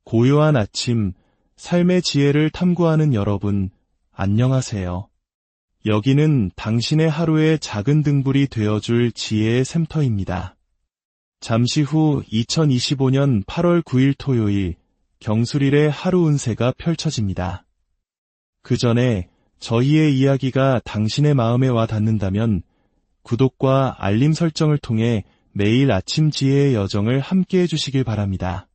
고요한 아침, 삶의 지혜를 탐구하는 여러분, 안녕하세요. 여기는 당신의 하루의 작은 등불이 되어줄 지혜의 샘터입니다. 잠시 후 2025년 8월 9일 토요일, 경술일의 하루 운세가 펼쳐집니다. 그 전에 저희의 이야기가 당신의 마음에 와 닿는다면 구독과 알림 설정을 통해 매일 아침 지혜의 여정을 함께 해주시길 바랍니다.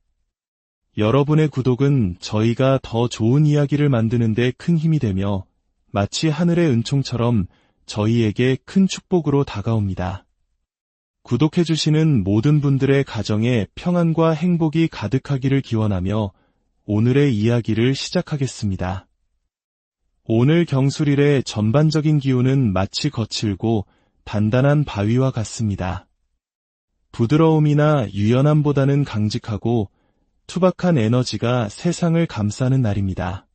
여러분의 구독은 저희가 더 좋은 이야기를 만드는 데 큰 힘이 되며 마치 하늘의 은총처럼 저희에게 큰 축복으로 다가옵니다. 구독해주시는 모든 분들의 가정에 평안과 행복이 가득하기를 기원하며 오늘의 이야기를 시작하겠습니다. 오늘 경술일의 전반적인 기운은 마치 거칠고 단단한 바위와 같습니다. 부드러움이나 유연함보다는 강직하고 투박한 에너지가 세상을 감싸는 날입니다.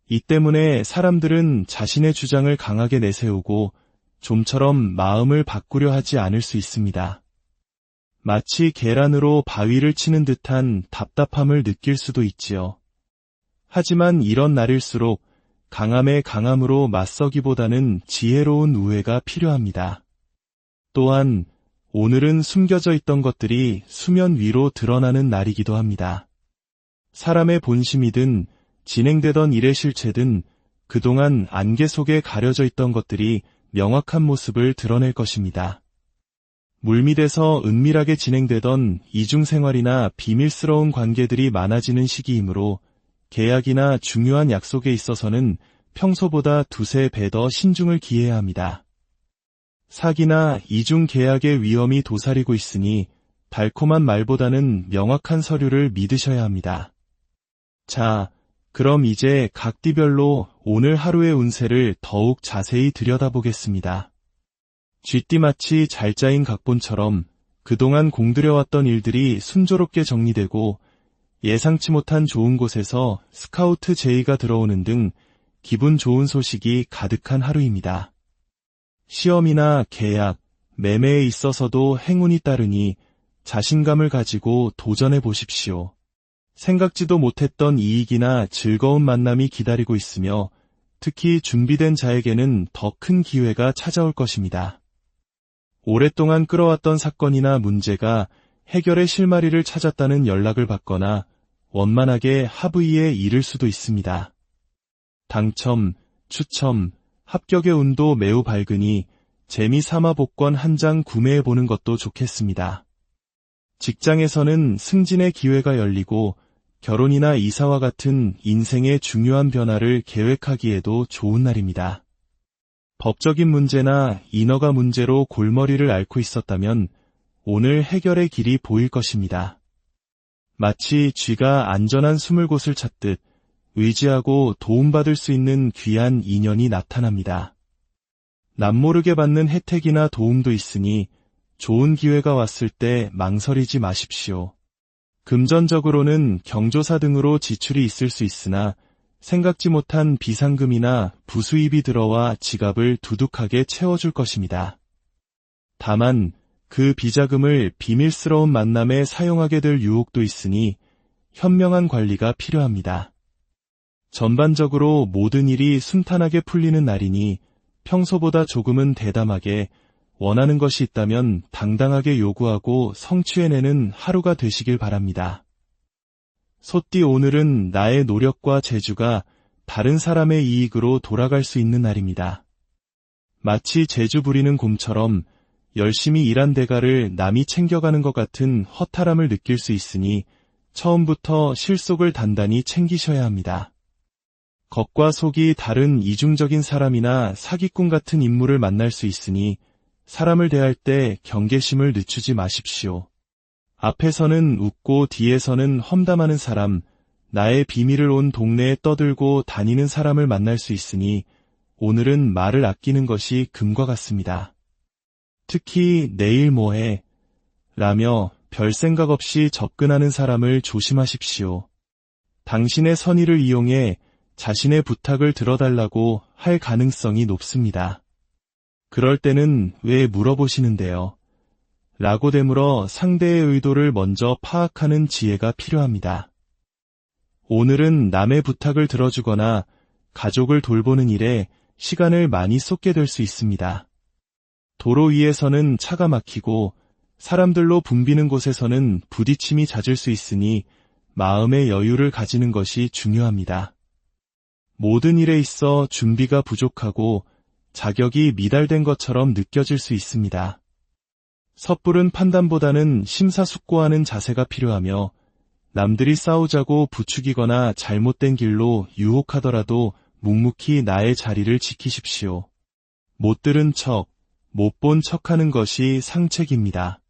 이 때문에 사람들은 자신의 주장을 강하게 내세우고 좀처럼 마음을 바꾸려 하지 않을 수 있습니다. 마치 계란으로 바위를 치는 듯한 답답함을 느낄 수도 있지요. 하지만 이런 날일수록 강함에 강함으로 맞서기보다는 지혜로운 우회가 필요합니다. 또한 오늘은 숨겨져 있던 것들이 수면 위로 드러나는 날이기도 합니다. 사람의 본심이든 진행되던 일의 실체든 그동안 안개 속에 가려져 있던 것들이 명확한 모습을 드러낼 것입니다. 물밑에서 은밀하게 진행되던 이중생활이나 비밀스러운 관계들이 많아지는 시기이므로 계약이나 중요한 약속에 있어서는 평소보다 두세 배 더 신중을 기해야 합니다. 사기나 이중 계약의 위험이 도사리고 있으니 달콤한 말보다는 명확한 서류를 믿으셔야 합니다. 자, 그럼 이제 각 띠별로 오늘 하루의 운세를 더욱 자세히 들여다보겠습니다. 쥐띠마치 잘 짜인 각본처럼 그동안 공들여왔던 일들이 순조롭게 정리되고 예상치 못한 좋은 곳에서 스카우트 제의가 들어오는 등 기분 좋은 소식이 가득한 하루입니다. 시험이나 계약, 매매에 있어서도 행운이 따르니 자신감을 가지고 도전해 보십시오. 생각지도 못했던 이익이나 즐거운 만남이 기다리고 있으며 특히 준비된 자에게는 더 큰 기회가 찾아올 것입니다. 오랫동안 끌어왔던 사건이나 문제가 해결의 실마리를 찾았다는 연락을 받거나 원만하게 합의에 이를 수도 있습니다. 당첨, 추첨, 합격의 운도 매우 밝으니 재미삼아 복권 한 장 구매해보는 것도 좋겠습니다. 직장에서는 승진의 기회가 열리고 결혼이나 이사와 같은 인생의 중요한 변화를 계획하기에도 좋은 날입니다. 법적인 문제나 인허가 문제로 골머리를 앓고 있었다면 오늘 해결의 길이 보일 것입니다. 마치 쥐가 안전한 숨을 곳을 찾듯 의지하고 도움받을 수 있는 귀한 인연이 나타납니다. 남모르게 받는 혜택이나 도움도 있으니 좋은 기회가 왔을 때 망설이지 마십시오. 금전적으로는 경조사 등으로 지출이 있을 수 있으나 생각지 못한 비상금이나 부수입이 들어와 지갑을 두둑하게 채워줄 것입니다. 다만 그 비자금을 비밀스러운 만남에 사용하게 될 유혹도 있으니 현명한 관리가 필요합니다. 전반적으로 모든 일이 순탄하게 풀리는 날이니 평소보다 조금은 대담하게 원하는 것이 있다면 당당하게 요구하고 성취해내는 하루가 되시길 바랍니다. 소띠 오늘은 나의 노력과 재주가 다른 사람의 이익으로 돌아갈 수 있는 날입니다. 마치 재주 부리는 곰처럼 열심히 일한 대가를 남이 챙겨가는 것 같은 허탈함을 느낄 수 있으니 처음부터 실속을 단단히 챙기셔야 합니다. 겉과 속이 다른 이중적인 사람이나 사기꾼 같은 인물을 만날 수 있으니 사람을 대할 때 경계심을 늦추지 마십시오. 앞에서는 웃고 뒤에서는 험담하는 사람, 나의 비밀을 온 동네에 떠들고 다니는 사람을 만날 수 있으니 오늘은 말을 아끼는 것이 금과 같습니다. 특히 내일 뭐해? 라며 별 생각 없이 접근하는 사람을 조심하십시오. 당신의 선의를 이용해 자신의 부탁을 들어달라고 할 가능성이 높습니다. 그럴 때는 왜 물어보시는데요? 라고 되물어 상대의 의도를 먼저 파악하는 지혜가 필요합니다. 오늘은 남의 부탁을 들어주거나 가족을 돌보는 일에 시간을 많이 쏟게 될 수 있습니다. 도로 위에서는 차가 막히고 사람들로 붐비는 곳에서는 부딪힘이 잦을 수 있으니 마음의 여유를 가지는 것이 중요합니다. 모든 일에 있어 준비가 부족하고 자격이 미달된 것처럼 느껴질 수 있습니다. 섣부른 판단보다는 심사숙고하는 자세가 필요하며 남들이 싸우자고 부추기거나 잘못된 길로 유혹하더라도 묵묵히 나의 자리를 지키십시오. 못 들은 척, 못 본 척하는 것이 상책입니다.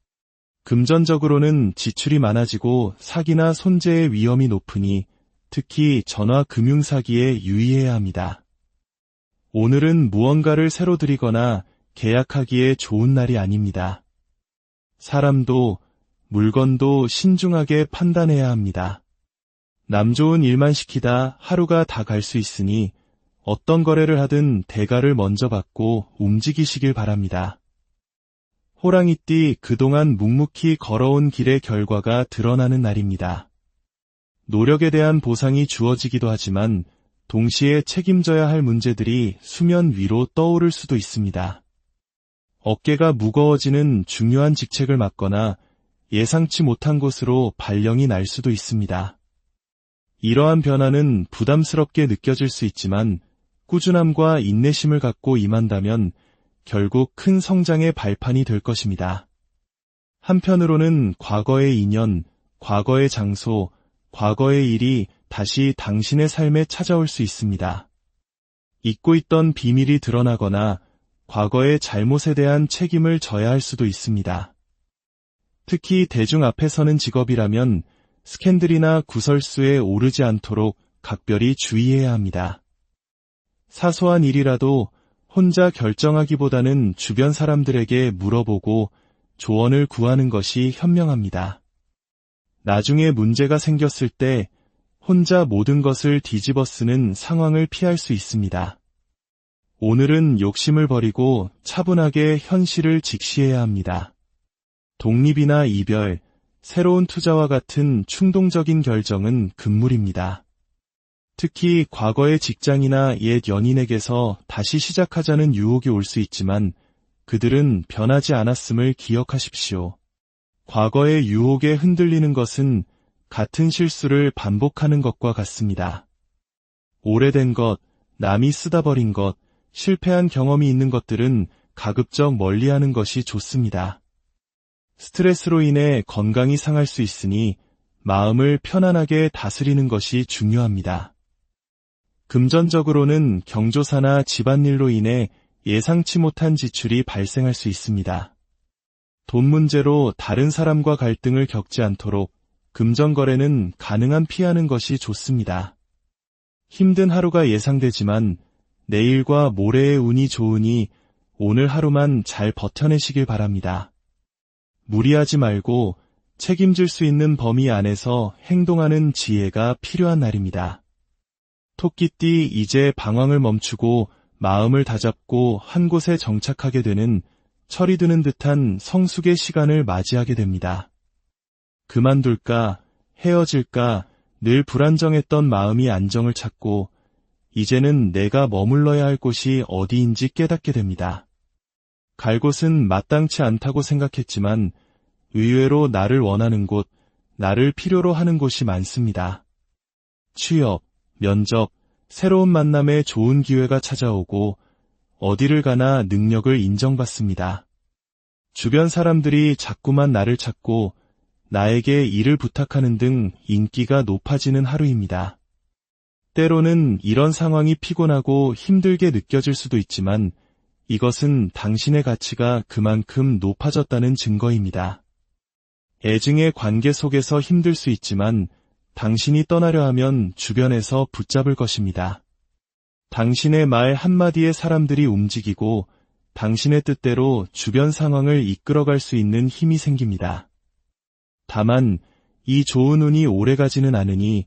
금전적으로는 지출이 많아지고 사기나 손재의 위험이 높으니 특히 전화 금융사기에 유의해야 합니다. 오늘은 무언가를 새로 드리거나 계약하기에 좋은 날이 아닙니다. 사람도 물건도 신중하게 판단해야 합니다. 남 좋은 일만 시키다 하루가 다 갈 수 있으니 어떤 거래를 하든 대가를 먼저 받고 움직이시길 바랍니다. 호랑이띠 그동안 묵묵히 걸어온 길의 결과가 드러나는 날입니다. 노력에 대한 보상이 주어지기도 하지만 동시에 책임져야 할 문제들이 수면 위로 떠오를 수도 있습니다. 어깨가 무거워지는 중요한 직책을 맡거나 예상치 못한 곳으로 발령이 날 수도 있습니다. 이러한 변화는 부담스럽게 느껴질 수 있지만 꾸준함과 인내심을 갖고 임한다면 결국 큰 성장의 발판이 될 것입니다. 한편으로는 과거의 인연, 과거의 장소, 과거의 일이 다시 당신의 삶에 찾아올 수 있습니다. 잊고 있던 비밀이 드러나거나 과거의 잘못에 대한 책임을 져야 할 수도 있습니다. 특히 대중 앞에 서는 직업이라면 스캔들이나 구설수에 오르지 않도록 각별히 주의해야 합니다. 사소한 일이라도 혼자 결정하기보다는 주변 사람들에게 물어보고 조언을 구하는 것이 현명합니다. 나중에 문제가 생겼을 때 혼자 모든 것을 뒤집어 쓰는 상황을 피할 수 있습니다. 오늘은 욕심을 버리고 차분하게 현실을 직시해야 합니다. 독립이나 이별, 새로운 투자와 같은 충동적인 결정은 금물입니다. 특히 과거의 직장이나 옛 연인에게서 다시 시작하자는 유혹이 올 수 있지만 그들은 변하지 않았음을 기억하십시오. 과거의 유혹에 흔들리는 것은 같은 실수를 반복하는 것과 같습니다. 오래된 것, 남이 쓰다 버린 것, 실패한 경험이 있는 것들은 가급적 멀리하는 것이 좋습니다. 스트레스로 인해 건강이 상할 수 있으니 마음을 편안하게 다스리는 것이 중요합니다. 금전적으로는 경조사나 집안일로 인해 예상치 못한 지출이 발생할 수 있습니다. 돈 문제로 다른 사람과 갈등을 겪지 않도록 금전거래는 가능한 피하는 것이 좋습니다. 힘든 하루가 예상되지만 내일과 모레의 운이 좋으니 오늘 하루만 잘 버텨내시길 바랍니다. 무리하지 말고 책임질 수 있는 범위 안에서 행동하는 지혜가 필요한 날입니다. 토끼띠 이제 방황을 멈추고 마음을 다잡고 한 곳에 정착하게 되는 철이 드는 듯한 성숙의 시간을 맞이하게 됩니다. 그만둘까, 헤어질까 늘 불안정했던 마음이 안정을 찾고 이제는 내가 머물러야 할 곳이 어디인지 깨닫게 됩니다. 갈 곳은 마땅치 않다고 생각했지만 의외로 나를 원하는 곳, 나를 필요로 하는 곳이 많습니다. 취업, 면접, 새로운 만남에 좋은 기회가 찾아오고 어디를 가나 능력을 인정받습니다. 주변 사람들이 자꾸만 나를 찾고 나에게 일을 부탁하는 등 인기가 높아지는 하루입니다. 때로는 이런 상황이 피곤하고 힘들게 느껴질 수도 있지만 이것은 당신의 가치가 그만큼 높아졌다는 증거입니다. 애증의 관계 속에서 힘들 수 있지만 당신이 떠나려 하면 주변에서 붙잡을 것입니다. 당신의 말 한마디에 사람들이 움직이고 당신의 뜻대로 주변 상황을 이끌어갈 수 있는 힘이 생깁니다. 다만 이 좋은 운이 오래가지는 않으니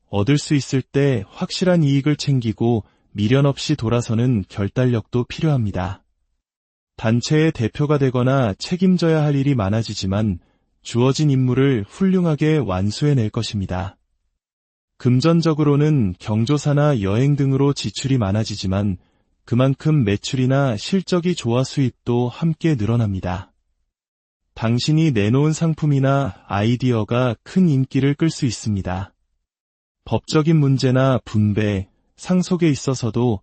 얻을 수 있을 때 확실한 이익을 챙기고 미련 없이 돌아서는 결단력도 필요합니다. 단체의 대표가 되거나 책임져야 할 일이 많아지지만 주어진 임무를 훌륭하게 완수해낼 것입니다. 금전적으로는 경조사나 여행 등으로 지출이 많아지지만 그만큼 매출이나 실적이 좋아 수입도 함께 늘어납니다. 당신이 내놓은 상품이나 아이디어가 큰 인기를 끌 수 있습니다. 법적인 문제나 분배, 상속에 있어서도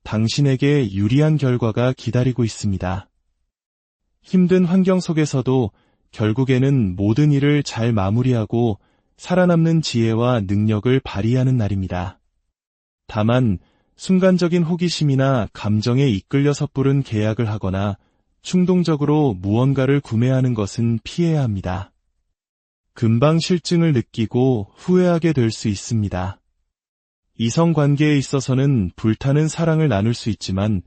당신에게 유리한 결과가 기다리고 있습니다. 힘든 환경 속에서도 결국에는 모든 일을 잘 마무리하고 살아남는 지혜와 능력을 발휘하는 날입니다. 다만 순간적인 호기심이나 감정에 이끌려 섣부른 계약을 하거나 충동적으로 무언가를 구매하는 것은 피해야 합니다. 금방 실증을 느끼고 후회하게 될 수 있습니다. 이성관계에 있어서는 불타는 사랑을 나눌 수 있지만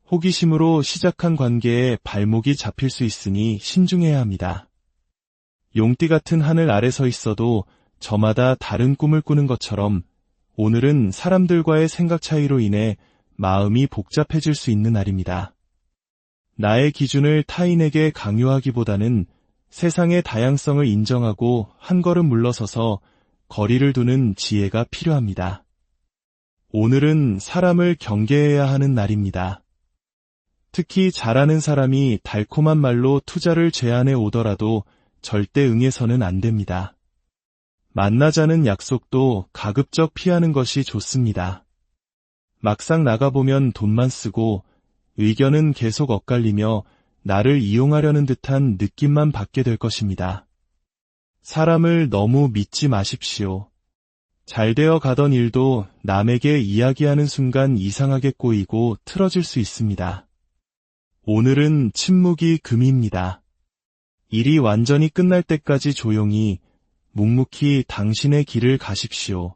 호기심으로 시작한 관계에 발목이 잡힐 수 있으니 신중해야 합니다. 용띠 같은 하늘 아래 서 있어도 저마다 다른 꿈을 꾸는 것처럼 오늘은 사람들과의 생각 차이로 인해 마음이 복잡해질 수 있는 날입니다. 나의 기준을 타인에게 강요하기보다는 세상의 다양성을 인정하고 한 걸음 물러서서 거리를 두는 지혜가 필요합니다. 오늘은 사람을 경계해야 하는 날입니다. 특히 잘하는 사람이 달콤한 말로 투자를 제안해 오더라도 절대 응해서는 안 됩니다. 만나자는 약속도 가급적 피하는 것이 좋습니다. 막상 나가보면 돈만 쓰고 의견은 계속 엇갈리며 나를 이용하려는 듯한 느낌만 받게 될 것입니다. 사람을 너무 믿지 마십시오. 잘 되어 가던 일도 남에게 이야기하는 순간 이상하게 꼬이고 틀어질 수 있습니다. 오늘은 침묵이 금입니다. 일이 완전히 끝날 때까지 조용히 묵묵히 당신의 길을 가십시오.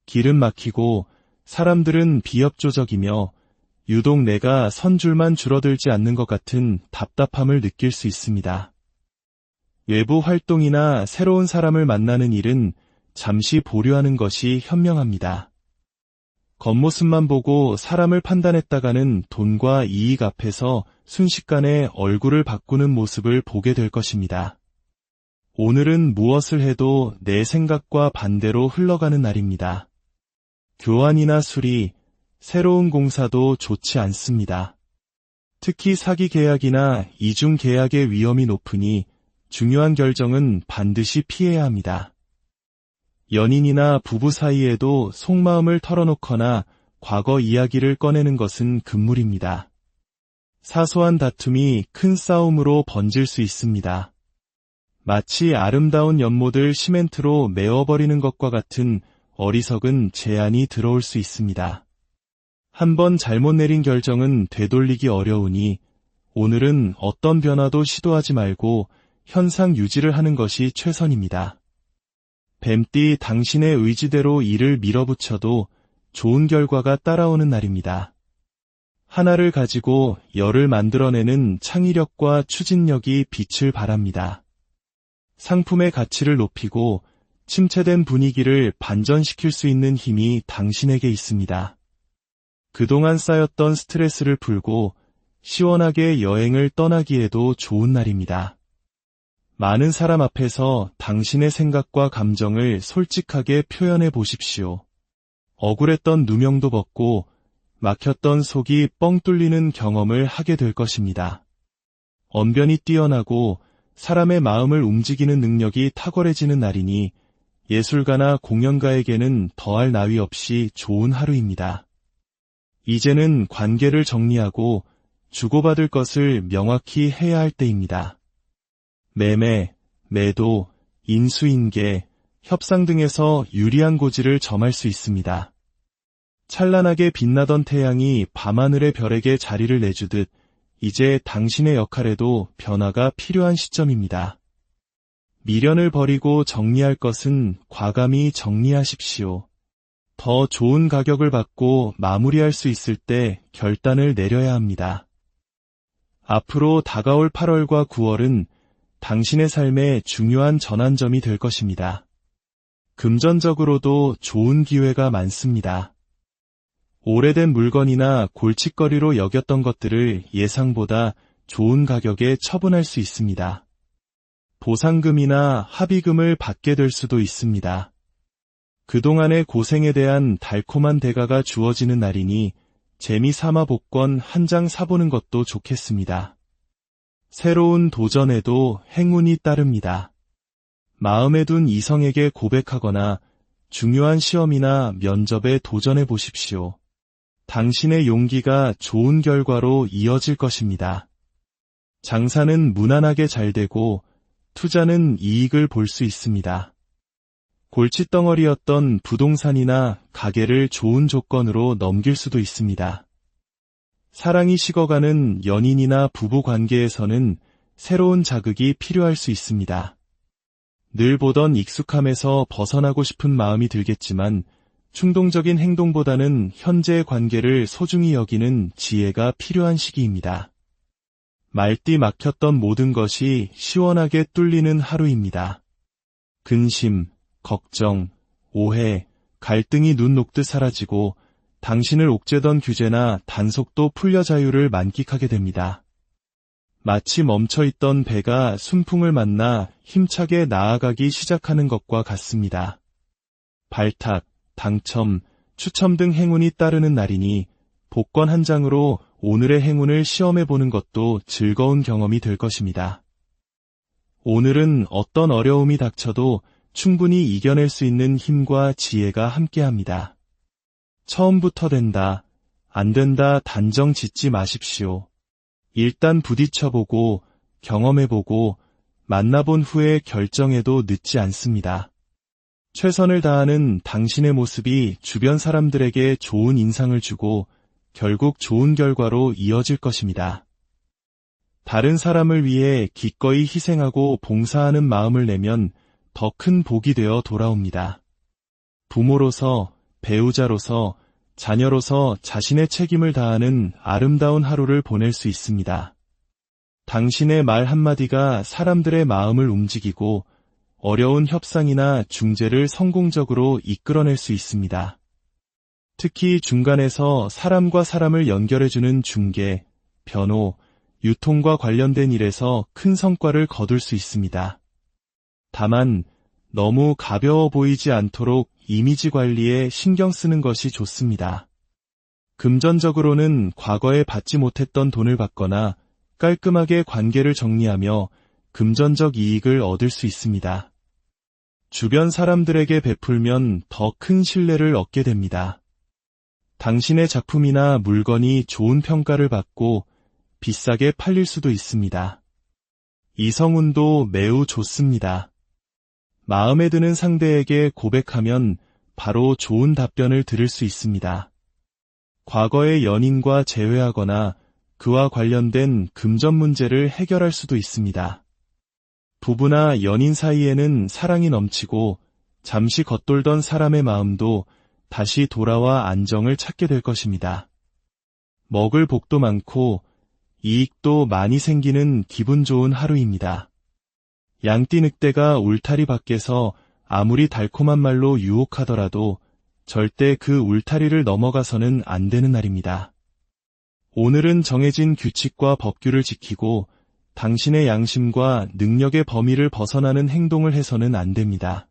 길은 막히고 사람들은 비협조적이며 유독 내가 선 줄만 줄어들지 않는 것 같은 답답함을 느낄 수 있습니다. 외부 활동이나 새로운 사람을 만나는 일은 잠시 보류하는 것이 현명합니다. 겉모습만 보고 사람을 판단했다가는 돈과 이익 앞에서 순식간에 얼굴을 바꾸는 모습을 보게 될 것입니다. 오늘은 무엇을 해도 내 생각과 반대로 흘러가는 날입니다. 교환이나 수리, 새로운 공사도 좋지 않습니다. 특히 사기 계약이나 이중 계약의 위험이 높으니 중요한 결정은 반드시 피해야 합니다. 연인이나 부부 사이에도 속마음을 털어놓거나 과거 이야기를 꺼내는 것은 금물입니다. 사소한 다툼이 큰 싸움으로 번질 수 있습니다. 마치 아름다운 연못을 시멘트로 메워버리는 것과 같은 어리석은 제안이 들어올 수 있습니다. 한번 잘못 내린 결정은 되돌리기 어려우니 오늘은 어떤 변화도 시도하지 말고 현상 유지를 하는 것이 최선입니다. 뱀띠 당신의 의지대로 일을 밀어붙여도 좋은 결과가 따라오는 날입니다. 하나를 가지고 열을 만들어내는 창의력과 추진력이 빛을 발합니다. 상품의 가치를 높이고 침체된 분위기를 반전시킬 수 있는 힘이 당신에게 있습니다. 그동안 쌓였던 스트레스를 풀고 시원하게 여행을 떠나기에도 좋은 날입니다. 많은 사람 앞에서 당신의 생각과 감정을 솔직하게 표현해 보십시오. 억울했던 누명도 벗고 막혔던 속이 뻥 뚫리는 경험을 하게 될 것입니다. 언변이 뛰어나고 사람의 마음을 움직이는 능력이 탁월해지는 날이니 예술가나 공연가에게는 더할 나위 없이 좋은 하루입니다. 이제는 관계를 정리하고 주고받을 것을 명확히 해야 할 때입니다. 매매, 매도, 인수인계, 협상 등에서 유리한 고지를 점할 수 있습니다. 찬란하게 빛나던 태양이 밤하늘의 별에게 자리를 내주듯 이제 당신의 역할에도 변화가 필요한 시점입니다. 미련을 버리고 정리할 것은 과감히 정리하십시오. 더 좋은 가격을 받고 마무리할 수 있을 때 결단을 내려야 합니다. 앞으로 다가올 8월과 9월은 당신의 삶의 중요한 전환점이 될 것입니다. 금전적으로도 좋은 기회가 많습니다. 오래된 물건이나 골칫거리로 여겼던 것들을 예상보다 좋은 가격에 처분할 수 있습니다. 보상금이나 합의금을 받게 될 수도 있습니다. 그동안의 고생에 대한 달콤한 대가가 주어지는 날이니 재미 삼아 복권 한 장 사보는 것도 좋겠습니다. 새로운 도전에도 행운이 따릅니다. 마음에 둔 이성에게 고백하거나 중요한 시험이나 면접에 도전해 보십시오. 당신의 용기가 좋은 결과로 이어질 것입니다. 장사는 무난하게 잘 되고 투자는 이익을 볼 수 있습니다. 골칫덩어리였던 부동산이나 가게를 좋은 조건으로 넘길 수도 있습니다. 사랑이 식어가는 연인이나 부부 관계에서는 새로운 자극이 필요할 수 있습니다. 늘 보던 익숙함에서 벗어나고 싶은 마음이 들겠지만 충동적인 행동보다는 현재의 관계를 소중히 여기는 지혜가 필요한 시기입니다. 말띠 막혔던 모든 것이 시원하게 뚫리는 하루입니다. 근심, 걱정, 오해, 갈등이 눈 녹듯 사라지고 당신을 옥죄던 규제나 단속도 풀려 자유를 만끽하게 됩니다. 마치 멈춰있던 배가 순풍을 만나 힘차게 나아가기 시작하는 것과 같습니다. 발탁, 당첨, 추첨 등 행운이 따르는 날이니 복권 한 장으로 오늘의 행운을 시험해보는 것도 즐거운 경험이 될 것입니다. 오늘은 어떤 어려움이 닥쳐도 충분히 이겨낼 수 있는 힘과 지혜가 함께합니다. 처음부터 된다, 안 된다 단정 짓지 마십시오. 일단 부딪혀보고 경험해보고 만나본 후에 결정해도 늦지 않습니다. 최선을 다하는 당신의 모습이 주변 사람들에게 좋은 인상을 주고 결국 좋은 결과로 이어질 것입니다. 다른 사람을 위해 기꺼이 희생하고 봉사하는 마음을 내면 더 큰 복이 되어 돌아옵니다. 부모로서, 배우자로서, 자녀로서 자신의 책임을 다하는 아름다운 하루를 보낼 수 있습니다. 당신의 말 한마디가 사람들의 마음을 움직이고 어려운 협상이나 중재를 성공적으로 이끌어낼 수 있습니다. 특히 중간에서 사람과 사람을 연결해주는 중개, 변호, 유통과 관련된 일에서 큰 성과를 거둘 수 있습니다. 다만 너무 가벼워 보이지 않도록 이미지 관리에 신경 쓰는 것이 좋습니다. 금전적으로는 과거에 받지 못했던 돈을 받거나 깔끔하게 관계를 정리하며 금전적 이익을 얻을 수 있습니다. 주변 사람들에게 베풀면 더 큰 신뢰를 얻게 됩니다. 당신의 작품이나 물건이 좋은 평가를 받고 비싸게 팔릴 수도 있습니다. 이성운도 매우 좋습니다. 마음에 드는 상대에게 고백하면 바로 좋은 답변을 들을 수 있습니다. 과거의 연인과 재회하거나 그와 관련된 금전 문제를 해결할 수도 있습니다. 부부나 연인 사이에는 사랑이 넘치고 잠시 겉돌던 사람의 마음도 다시 돌아와 안정을 찾게 될 것입니다. 먹을 복도 많고 이익도 많이 생기는 기분 좋은 하루입니다. 양띠 늑대가 울타리 밖에서 아무리 달콤한 말로 유혹하더라도 절대 그 울타리를 넘어가서는 안 되는 날입니다. 오늘은 정해진 규칙과 법규를 지키고 당신의 양심과 능력의 범위를 벗어나는 행동을 해서는 안 됩니다.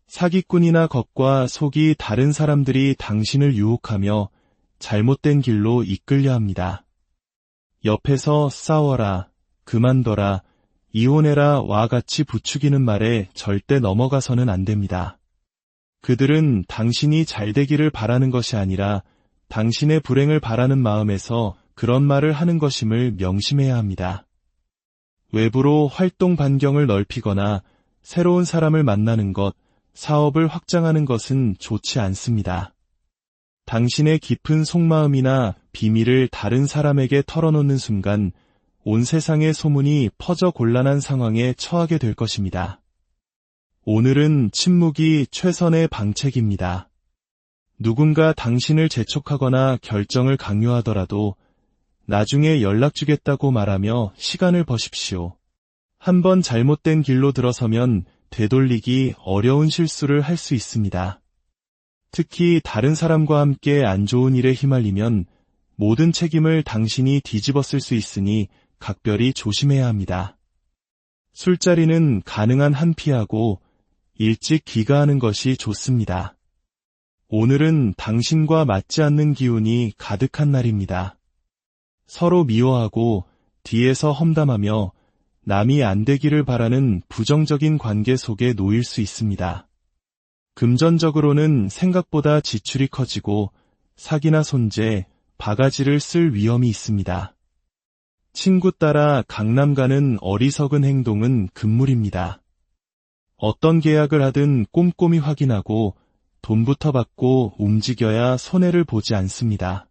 사기꾼이나 겁과 속이 다른 사람들이 당신을 유혹하며 잘못된 길로 이끌려 합니다. 옆에서 싸워라, 그만둬라, 이혼해라 와 같이 부추기는 말에 절대 넘어가서는 안 됩니다. 그들은 당신이 잘 되기를 바라는 것이 아니라 당신의 불행을 바라는 마음에서 그런 말을 하는 것임을 명심해야 합니다. 외부로 활동 반경을 넓히거나 새로운 사람을 만나는 것, 사업을 확장하는 것은 좋지 않습니다. 당신의 깊은 속마음이나 비밀을 다른 사람에게 털어놓는 순간 온 세상의 소문이 퍼져 곤란한 상황에 처하게 될 것입니다. 오늘은 침묵이 최선의 방책입니다. 누군가 당신을 재촉하거나 결정을 강요하더라도 나중에 연락 주겠다고 말하며 시간을 버십시오. 한번 잘못된 길로 들어서면 되돌리기 어려운 실수를 할 수 있습니다. 특히 다른 사람과 함께 안 좋은 일에 휘말리면 모든 책임을 당신이 뒤집어쓸 수 있으니 각별히 조심해야 합니다. 술자리는 가능한 한 피하고 일찍 귀가하는 것이 좋습니다. 오늘은 당신과 맞지 않는 기운이 가득한 날입니다. 서로 미워하고 뒤에서 험담하며 남이 안 되기를 바라는 부정적인 관계 속에 놓일 수 있습니다. 금전적으로는 생각보다 지출이 커지고 사기나 손재, 바가지를 쓸 위험이 있습니다. 친구 따라 강남 가는 어리석은 행동은 금물입니다. 어떤 계약을 하든 꼼꼼히 확인하고 돈부터 받고 움직여야 손해를 보지 않습니다.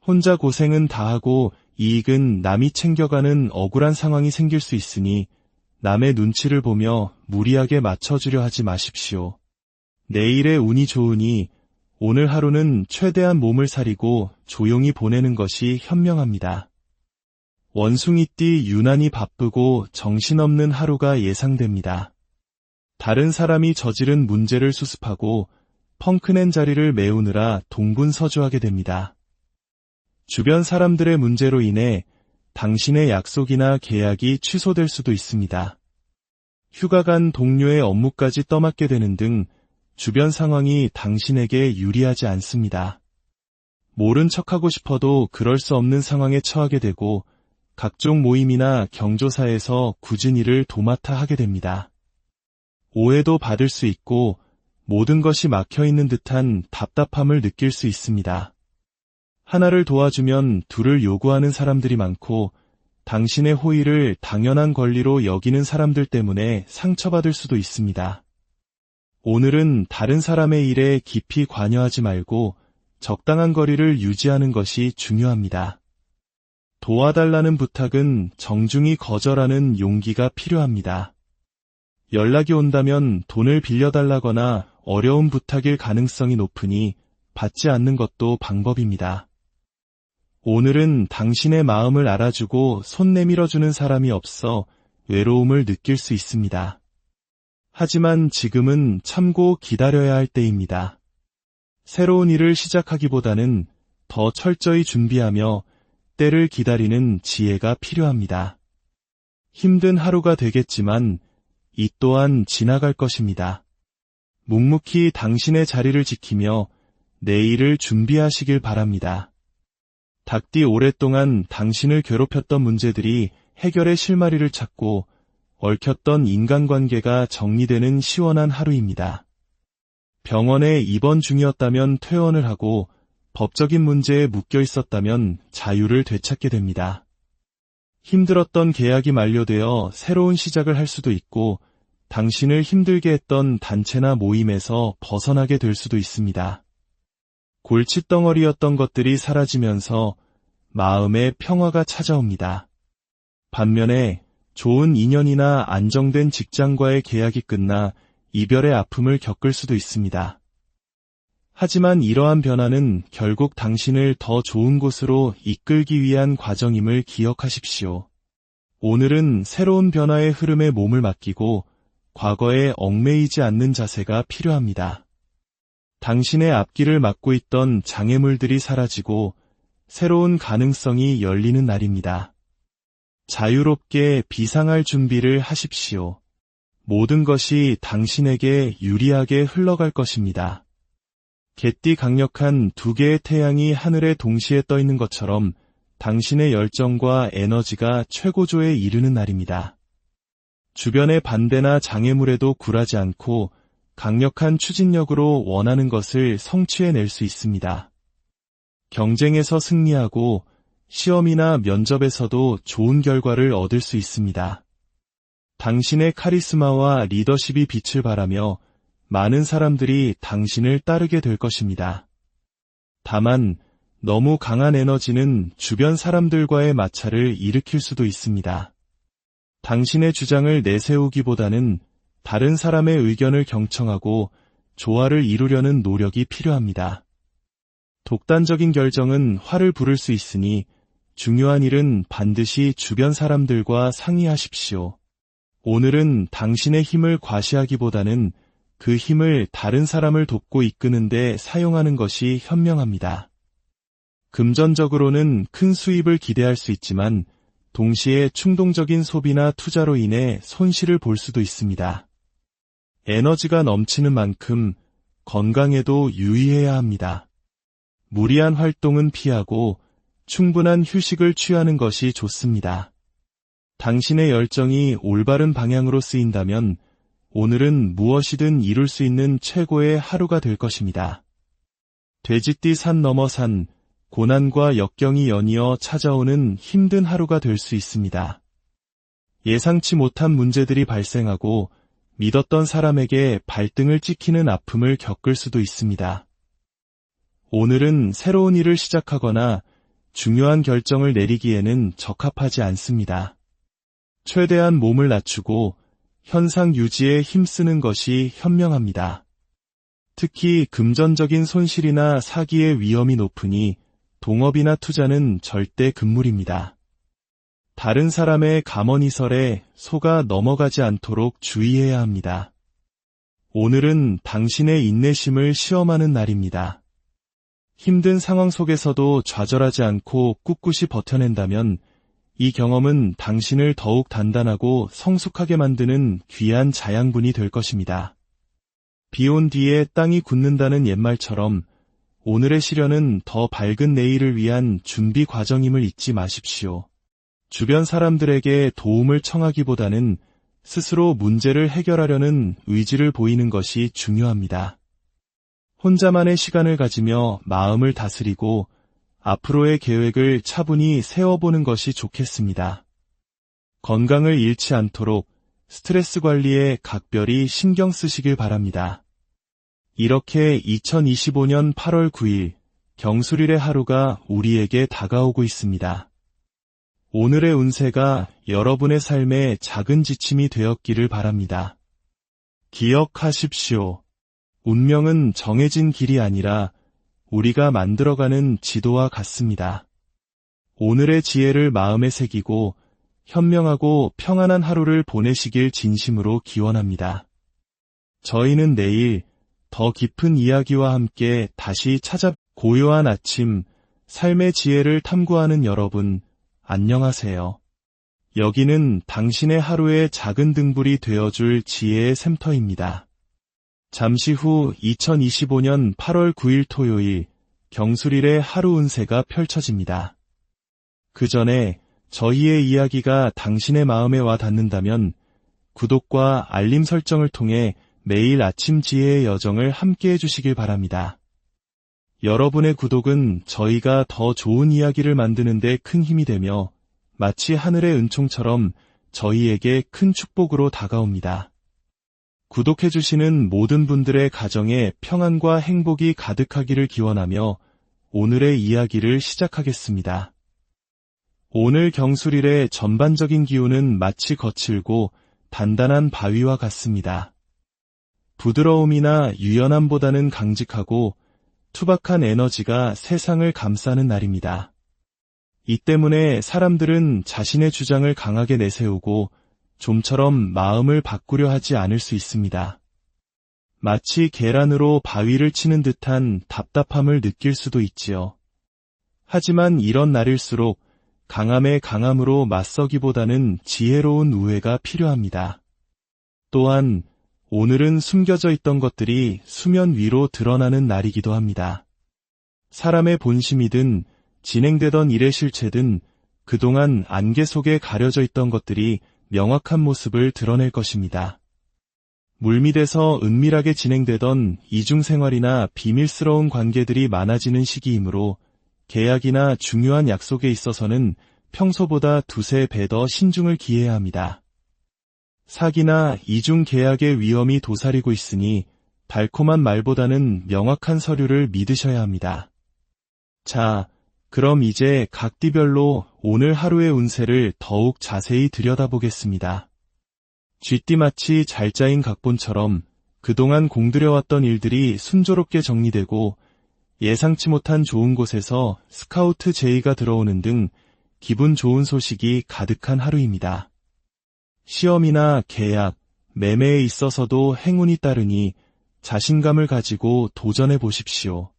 혼자 고생은 다 하고 이익은 남이 챙겨가는 억울한 상황이 생길 수 있으니 남의 눈치를 보며 무리하게 맞춰주려 하지 마십시오. 내일의 운이 좋으니 오늘 하루는 최대한 몸을 사리고 조용히 보내는 것이 현명합니다. 원숭이띠 유난히 바쁘고 정신없는 하루가 예상됩니다. 다른 사람이 저지른 문제를 수습하고 펑크낸 자리를 메우느라 동분서주하게 됩니다. 주변 사람들의 문제로 인해 당신의 약속이나 계약이 취소될 수도 있습니다. 휴가 간 동료의 업무까지 떠맡게 되는 등 주변 상황이 당신에게 유리하지 않습니다. 모른 척하고 싶어도 그럴 수 없는 상황에 처하게 되고 각종 모임이나 경조사에서 굳은 일을 도맡아 하게 됩니다. 오해도 받을 수 있고 모든 것이 막혀있는 듯한 답답함을 느낄 수 있습니다. 하나를 도와주면 둘을 요구하는 사람들이 많고 당신의 호의를 당연한 권리로 여기는 사람들 때문에 상처받을 수도 있습니다. 오늘은 다른 사람의 일에 깊이 관여하지 말고 적당한 거리를 유지하는 것이 중요합니다. 도와달라는 부탁은 정중히 거절하는 용기가 필요합니다. 연락이 온다면 돈을 빌려달라거나 어려운 부탁일 가능성이 높으니 받지 않는 것도 방법입니다. 오늘은 당신의 마음을 알아주고 손 내밀어주는 사람이 없어 외로움을 느낄 수 있습니다. 하지만 지금은 참고 기다려야 할 때입니다. 새로운 일을 시작하기보다는 더 철저히 준비하며 때를 기다리는 지혜가 필요합니다. 힘든 하루가 되겠지만 이 또한 지나갈 것입니다. 묵묵히 당신의 자리를 지키며 내일을 준비하시길 바랍니다. 닭띠 오랫동안 당신을 괴롭혔던 문제들이 해결의 실마리를 찾고 얽혔던 인간관계가 정리되는 시원한 하루입니다. 병원에 입원 중이었다면 퇴원을 하고 법적인 문제에 묶여 있었다면 자유를 되찾게 됩니다. 힘들었던 계약이 만료되어 새로운 시작을 할 수도 있고 당신을 힘들게 했던 단체나 모임에서 벗어나게 될 수도 있습니다. 골칫덩어리였던 것들이 사라지면서 마음의 평화가 찾아옵니다. 반면에 좋은 인연이나 안정된 직장과의 계약이 끝나 이별의 아픔을 겪을 수도 있습니다. 하지만 이러한 변화는 결국 당신을 더 좋은 곳으로 이끌기 위한 과정임을 기억하십시오. 오늘은 새로운 변화의 흐름에 몸을 맡기고 과거에 얽매이지 않는 자세가 필요합니다. 당신의 앞길을 막고 있던 장애물들이 사라지고 새로운 가능성이 열리는 날입니다. 자유롭게 비상할 준비를 하십시오. 모든 것이 당신에게 유리하게 흘러갈 것입니다. 개띠 강력한 두 개의 태양이 하늘에 동시에 떠 있는 것처럼 당신의 열정과 에너지가 최고조에 이르는 날입니다. 주변의 반대나 장애물에도 굴하지 않고 강력한 추진력으로 원하는 것을 성취해낼 수 있습니다. 경쟁에서 승리하고 시험이나 면접에서도 좋은 결과를 얻을 수 있습니다. 당신의 카리스마와 리더십이 빛을 발하며 많은 사람들이 당신을 따르게 될 것입니다. 다만 너무 강한 에너지는 주변 사람들과의 마찰을 일으킬 수도 있습니다. 당신의 주장을 내세우기보다는 다른 사람의 의견을 경청하고 조화를 이루려는 노력이 필요합니다. 독단적인 결정은 화를 부를 수 있으니 중요한 일은 반드시 주변 사람들과 상의하십시오. 오늘은 당신의 힘을 과시하기보다는 그 힘을 다른 사람을 돕고 이끄는 데 사용하는 것이 현명합니다. 금전적으로는 큰 수입을 기대할 수 있지만 동시에 충동적인 소비나 투자로 인해 손실을 볼 수도 있습니다. 에너지가 넘치는 만큼 건강에도 유의해야 합니다. 무리한 활동은 피하고 충분한 휴식을 취하는 것이 좋습니다. 당신의 열정이 올바른 방향으로 쓰인다면 오늘은 무엇이든 이룰 수 있는 최고의 하루가 될 것입니다. 돼지띠 산 넘어 산, 고난과 역경이 연이어 찾아오는 힘든 하루가 될 수 있습니다. 예상치 못한 문제들이 발생하고 믿었던 사람에게 발등을 찍히는 아픔을 겪을 수도 있습니다. 오늘은 새로운 일을 시작하거나 중요한 결정을 내리기에는 적합하지 않습니다. 최대한 몸을 낮추고 현상 유지에 힘쓰는 것이 현명합니다. 특히 금전적인 손실이나 사기의 위험이 높으니 동업이나 투자는 절대 금물입니다. 다른 사람의 감언이설에 속아 넘어가지 않도록 주의해야 합니다. 오늘은 당신의 인내심을 시험하는 날입니다. 힘든 상황 속에서도 좌절하지 않고 꿋꿋이 버텨낸다면 이 경험은 당신을 더욱 단단하고 성숙하게 만드는 귀한 자양분이 될 것입니다. 비 온 뒤에 땅이 굳는다는 옛말처럼 오늘의 시련은 더 밝은 내일을 위한 준비 과정임을 잊지 마십시오. 주변 사람들에게 도움을 청하기보다는 스스로 문제를 해결하려는 의지를 보이는 것이 중요합니다. 혼자만의 시간을 가지며 마음을 다스리고 앞으로의 계획을 차분히 세워보는 것이 좋겠습니다. 건강을 잃지 않도록 스트레스 관리에 각별히 신경 쓰시길 바랍니다. 이렇게 2025년 8월 9일 경술일의 하루가 우리에게 다가오고 있습니다. 오늘의 운세가 여러분의 삶에 작은 지침이 되었기를 바랍니다. 기억하십시오. 운명은 정해진 길이 아니라 우리가 만들어가는 지도와 같습니다. 오늘의 지혜를 마음에 새기고 현명하고 평안한 하루를 보내시길 진심으로 기원합니다. 저희는 내일 더 깊은 이야기와 함께 다시 고요한 아침, 삶의 지혜를 탐구하는 여러분, 안녕하세요. 여기는 당신의 하루의 작은 등불이 되어줄 지혜의 샘터입니다. 잠시 후 2025년 8월 9일 토요일 경술일의 하루 운세가 펼쳐집니다. 그 전에 저희의 이야기가 당신의 마음에 와 닿는다면 구독과 알림 설정을 통해 매일 아침 지혜의 여정을 함께해 주시길 바랍니다. 여러분의 구독은 저희가 더 좋은 이야기를 만드는 데 큰 힘이 되며 마치 하늘의 은총처럼 저희에게 큰 축복으로 다가옵니다. 구독해주시는 모든 분들의 가정에 평안과 행복이 가득하기를 기원하며 오늘의 이야기를 시작하겠습니다. 오늘 경술일의 전반적인 기운은 마치 거칠고 단단한 바위와 같습니다. 부드러움이나 유연함보다는 강직하고 투박한 에너지가 세상을 감싸는 날입니다. 이 때문에 사람들은 자신의 주장을 강하게 내세우고 좀처럼 마음을 바꾸려 하지 않을 수 있습니다. 마치 계란으로 바위를 치는 듯한 답답함을 느낄 수도 있지요. 하지만 이런 날일수록 강함에 강함으로 맞서기보다는 지혜로운 우회가 필요합니다. 또한 오늘은 숨겨져 있던 것들이 수면 위로 드러나는 날이기도 합니다. 사람의 본심이든 진행되던 일의 실체든 그동안 안개 속에 가려져 있던 것들이 명확한 모습을 드러낼 것입니다. 물밑에서 은밀하게 진행되던 이중생활이나 비밀스러운 관계들이 많아지는 시기이므로 계약이나 중요한 약속에 있어서는 평소보다 두세 배 더 신중을 기해야 합니다. 사기나 이중 계약의 위험이 도사리고 있으니 달콤한 말보다는 명확한 서류를 믿으셔야 합니다. 자, 그럼 이제 각 띠별로 오늘 하루의 운세를 더욱 자세히 들여다보겠습니다. 쥐띠마치 잘 짜인 각본처럼 그동안 공들여왔던 일들이 순조롭게 정리되고 예상치 못한 좋은 곳에서 스카우트 제의가 들어오는 등 기분 좋은 소식이 가득한 하루입니다. 시험이나 계약, 매매에 있어서도 행운이 따르니 자신감을 가지고 도전해 보십시오.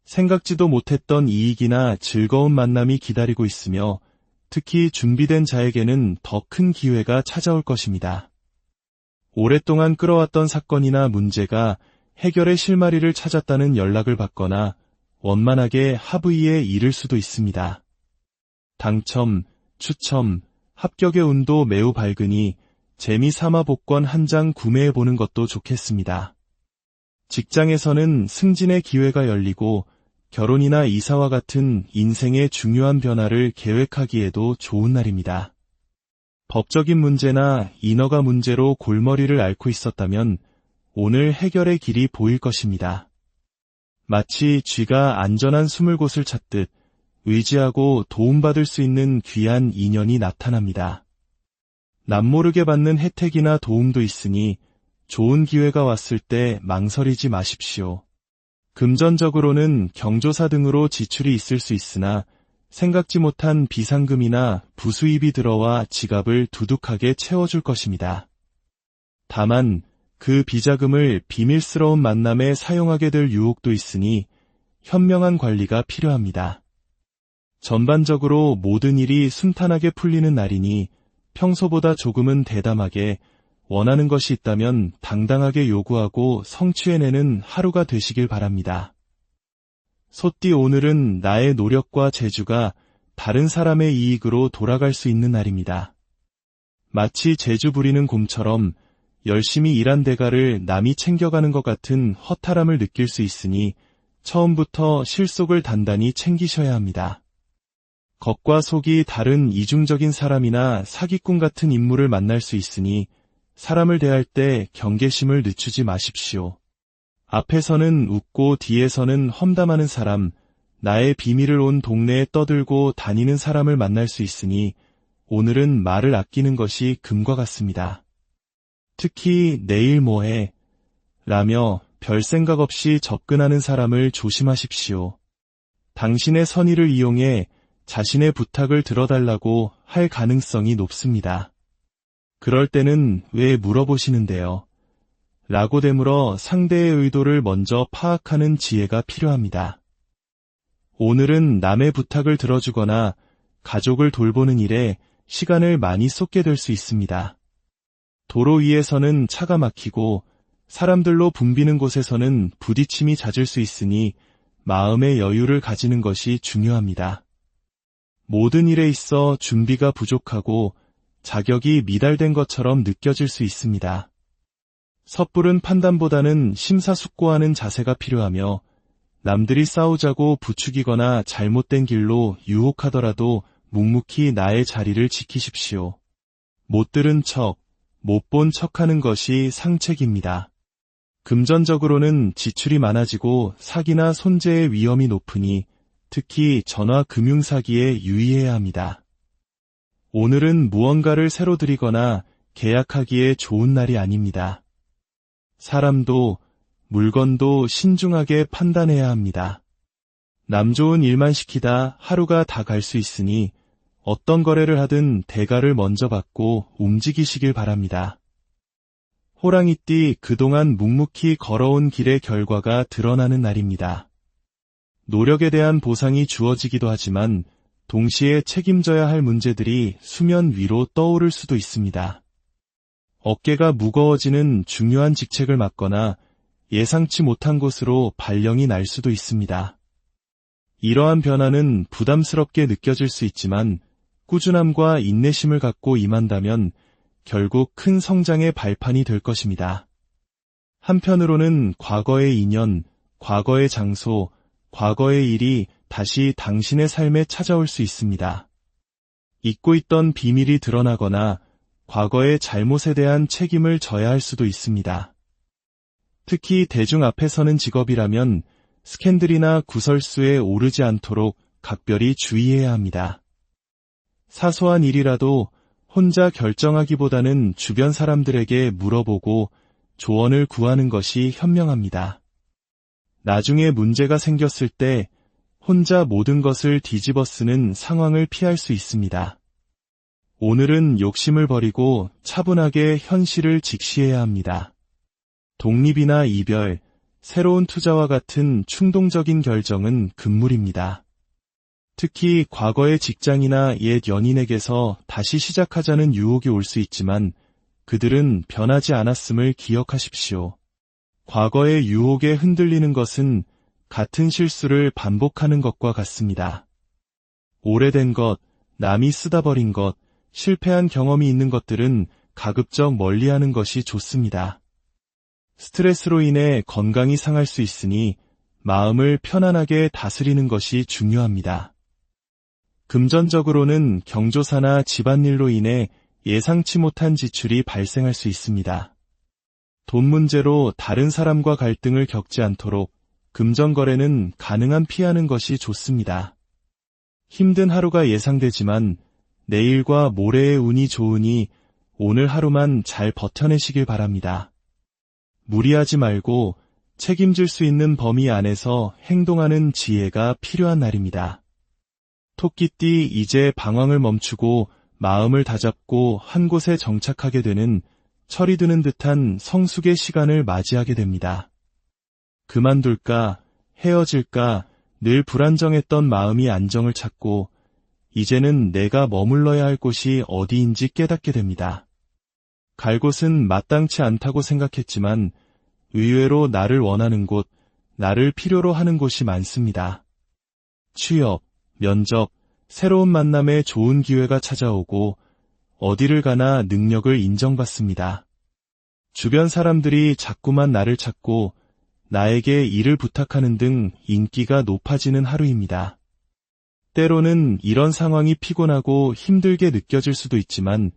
생각지도 못했던 이익이나 즐거운 만남이 기다리고 있으며 특히 준비된 자에게는 더 큰 기회가 찾아올 것입니다. 오랫동안 끌어왔던 사건이나 문제가 해결의 실마리를 찾았다는 연락을 받거나 원만하게 합의에 이를 수도 있습니다. 당첨, 추첨, 합격의 운도 매우 밝으니 재미삼아 복권 한 장 구매해보는 것도 좋겠습니다. 직장에서는 승진의 기회가 열리고 결혼이나 이사와 같은 인생의 중요한 변화를 계획하기에도 좋은 날입니다. 법적인 문제나 인허가 문제로 골머리를 앓고 있었다면 오늘 해결의 길이 보일 것입니다. 마치 쥐가 안전한 숨을 곳을 찾듯 의지하고 도움받을 수 있는 귀한 인연이 나타납니다. 남모르게 받는 혜택이나 도움도 있으니 좋은 기회가 왔을 때 망설이지 마십시오. 금전적으로는 경조사 등으로 지출이 있을 수 있으나 생각지 못한 비상금이나 부수입이 들어와 지갑을 두둑하게 채워줄 것입니다. 다만 그 비자금을 비밀스러운 만남에 사용하게 될 유혹도 있으니 현명한 관리가 필요합니다. 전반적으로 모든 일이 순탄하게 풀리는 날이니 평소보다 조금은 대담하게 원하는 것이 있다면 당당하게 요구하고 성취해내는 하루가 되시길 바랍니다. 소띠 오늘은 나의 노력과 재주가 다른 사람의 이익으로 돌아갈 수 있는 날입니다. 마치 재주 부리는 곰처럼 열심히 일한 대가를 남이 챙겨가는 것 같은 허탈함을 느낄 수 있으니 처음부터 실속을 단단히 챙기셔야 합니다. 겉과 속이 다른 이중적인 사람이나 사기꾼 같은 인물을 만날 수 있으니 사람을 대할 때 경계심을 늦추지 마십시오. 앞에서는 웃고 뒤에서는 험담하는 사람, 나의 비밀을 온 동네에 떠들고 다니는 사람을 만날 수 있으니 오늘은 말을 아끼는 것이 금과 같습니다. 특히 내일 뭐해? 라며 별 생각 없이 접근하는 사람을 조심하십시오. 당신의 선의를 이용해 자신의 부탁을 들어달라고 할 가능성이 높습니다. 그럴 때는 왜 물어보시는데요? 라고 되물어 상대의 의도를 먼저 파악하는 지혜가 필요합니다. 오늘은 남의 부탁을 들어주거나 가족을 돌보는 일에 시간을 많이 쏟게 될 수 있습니다. 도로 위에서는 차가 막히고 사람들로 붐비는 곳에서는 부딪힘이 잦을 수 있으니 마음의 여유를 가지는 것이 중요합니다. 모든 일에 있어 준비가 부족하고 자격이 미달된 것처럼 느껴질 수 있습니다. 섣부른 판단보다는 심사숙고하는 자세가 필요하며 남들이 싸우자고 부추기거나 잘못된 길로 유혹하더라도 묵묵히 나의 자리를 지키십시오. 못 들은 척, 못 본 척하는 것이 상책입니다. 금전적으로는 지출이 많아지고 사기나 손재의 위험이 높으니 특히 전화 금융사기에 유의해야 합니다. 오늘은 무언가를 새로 드리거나 계약하기에 좋은 날이 아닙니다. 사람도 물건도 신중하게 판단해야 합니다. 남 좋은 일만 시키다 하루가 다 갈 수 있으니 어떤 거래를 하든 대가를 먼저 받고 움직이시길 바랍니다. 호랑이띠 그동안 묵묵히 걸어온 길의 결과가 드러나는 날입니다. 노력에 대한 보상이 주어지기도 하지만 동시에 책임져야 할 문제들이 수면 위로 떠오를 수도 있습니다. 어깨가 무거워지는 중요한 직책을 맡거나 예상치 못한 곳으로 발령이 날 수도 있습니다. 이러한 변화는 부담스럽게 느껴질 수 있지만 꾸준함과 인내심을 갖고 임한다면 결국 큰 성장의 발판이 될 것입니다. 한편으로는 과거의 인연, 과거의 장소, 과거의 일이 다시 당신의 삶에 찾아올 수 있습니다. 잊고 있던 비밀이 드러나거나 과거의 잘못에 대한 책임을 져야 할 수도 있습니다. 특히 대중 앞에 서는 직업이라면 스캔들이나 구설수에 오르지 않도록 각별히 주의해야 합니다. 사소한 일이라도 혼자 결정하기보다는 주변 사람들에게 물어보고 조언을 구하는 것이 현명합니다. 나중에 문제가 생겼을 때 혼자 모든 것을 뒤집어 쓰는 상황을 피할 수 있습니다. 오늘은 욕심을 버리고 차분하게 현실을 직시해야 합니다. 독립이나 이별, 새로운 투자와 같은 충동적인 결정은 금물입니다. 특히 과거의 직장이나 옛 연인에게서 다시 시작하자는 유혹이 올 수 있지만 그들은 변하지 않았음을 기억하십시오. 과거의 유혹에 흔들리는 것은 같은 실수를 반복하는 것과 같습니다. 오래된 것, 남이 쓰다 버린 것, 실패한 경험이 있는 것들은 가급적 멀리하는 것이 좋습니다. 스트레스로 인해 건강이 상할 수 있으니 마음을 편안하게 다스리는 것이 중요합니다. 금전적으로는 경조사나 집안일로 인해 예상치 못한 지출이 발생할 수 있습니다. 돈 문제로 다른 사람과 갈등을 겪지 않도록 금전거래는 가능한 피하는 것이 좋습니다. 힘든 하루가 예상되지만 내일과 모레의 운이 좋으니 오늘 하루만 잘 버텨내시길 바랍니다. 무리하지 말고 책임질 수 있는 범위 안에서 행동하는 지혜가 필요한 날입니다. 토끼띠 이제 방황을 멈추고 마음을 다잡고 한 곳에 정착하게 되는 철이 드는 듯한 성숙의 시간을 맞이하게 됩니다. 그만둘까, 헤어질까 늘 불안정했던 마음이 안정을 찾고 이제는 내가 머물러야 할 곳이 어디인지 깨닫게 됩니다. 갈 곳은 마땅치 않다고 생각했지만 의외로 나를 원하는 곳, 나를 필요로 하는 곳이 많습니다. 취업, 면접, 새로운 만남에 좋은 기회가 찾아오고 어디를 가나 능력을 인정받습니다. 주변 사람들이 자꾸만 나를 찾고 나에게 일을 부탁하는 등 인기가 높아지는 하루입니다. 때로는 이런 상황이 피곤하고 힘들게 느껴질 수도 있지만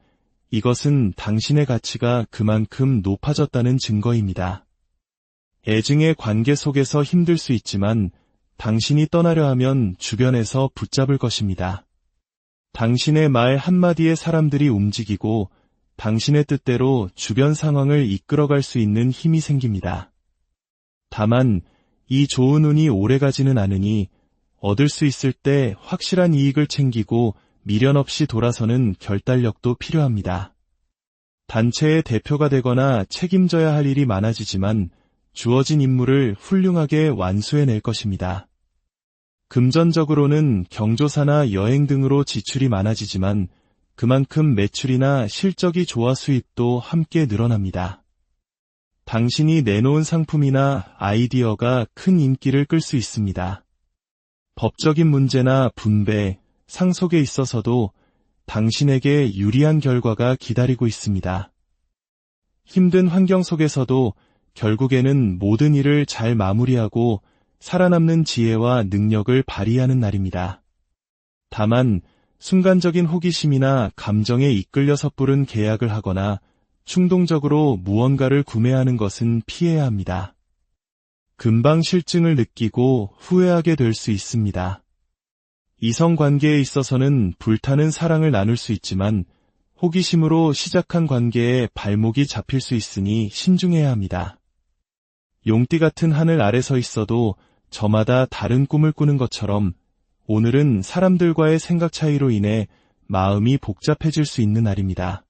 이것은 당신의 가치가 그만큼 높아졌다는 증거입니다. 애증의 관계 속에서 힘들 수 있지만 당신이 떠나려 하면 주변에서 붙잡을 것입니다. 당신의 말 한마디에 사람들이 움직이고 당신의 뜻대로 주변 상황을 이끌어갈 수 있는 힘이 생깁니다. 다만 이 좋은 운이 오래가지는 않으니 얻을 수 있을 때 확실한 이익을 챙기고 미련 없이 돌아서는 결단력도 필요합니다. 단체의 대표가 되거나 책임져야 할 일이 많아지지만 주어진 임무를 훌륭하게 완수해낼 것입니다. 금전적으로는 경조사나 여행 등으로 지출이 많아지지만 그만큼 매출이나 실적이 좋아 수입도 함께 늘어납니다. 당신이 내놓은 상품이나 아이디어가 큰 인기를 끌 수 있습니다. 법적인 문제나 분배, 상속에 있어서도 당신에게 유리한 결과가 기다리고 있습니다. 힘든 환경 속에서도 결국에는 모든 일을 잘 마무리하고 살아남는 지혜와 능력을 발휘하는 날입니다. 다만 순간적인 호기심이나 감정에 이끌려 섣부른 계약을 하거나 충동적으로 무언가를 구매하는 것은 피해야 합니다. 금방 실증을 느끼고 후회하게 될 수 있습니다. 이성관계에 있어서는 불타는 사랑을 나눌 수 있지만 호기심으로 시작한 관계에 발목이 잡힐 수 있으니 신중해야 합니다. 용띠 같은 하늘 아래 서 있어도 저마다 다른 꿈을 꾸는 것처럼 오늘은 사람들과의 생각 차이로 인해 마음이 복잡해질 수 있는 날입니다.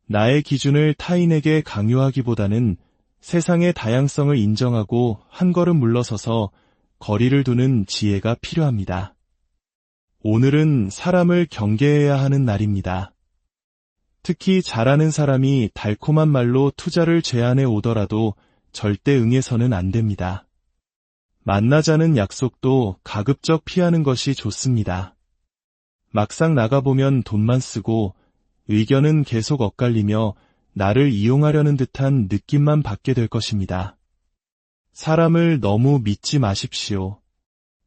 나의 기준을 타인에게 강요하기보다는 세상의 다양성을 인정하고 한 걸음 물러서서 거리를 두는 지혜가 필요합니다. 오늘은 사람을 경계해야 하는 날입니다. 특히 잘하는 사람이 달콤한 말로 투자를 제안해 오더라도 절대 응해서는 안 됩니다. 만나자는 약속도 가급적 피하는 것이 좋습니다. 막상 나가보면 돈만 쓰고 의견은 계속 엇갈리며 나를 이용하려는 듯한 느낌만 받게 될 것입니다. 사람을 너무 믿지 마십시오.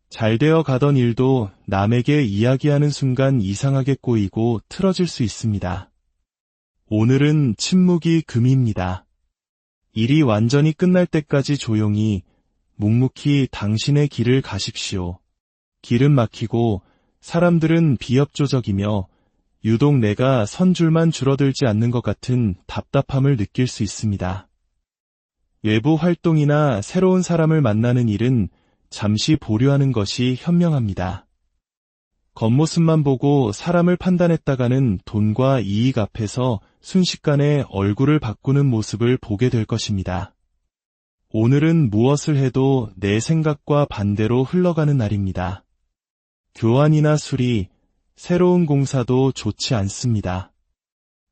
잘 되어 가던 일도 남에게 이야기하는 순간 이상하게 꼬이고 틀어질 수 있습니다. 오늘은 침묵이 금입니다. 일이 완전히 끝날 때까지 조용히 묵묵히 당신의 길을 가십시오. 길은 막히고 사람들은 비협조적이며 유독 내가 선 줄만 줄어들지 않는 것 같은 답답함을 느낄 수 있습니다. 외부 활동이나 새로운 사람을 만나는 일은 잠시 보류하는 것이 현명합니다. 겉모습만 보고 사람을 판단했다가는 돈과 이익 앞에서 순식간에 얼굴을 바꾸는 모습을 보게 될 것입니다. 오늘은 무엇을 해도 내 생각과 반대로 흘러가는 날입니다. 교환이나 수리, 새로운 공사도 좋지 않습니다.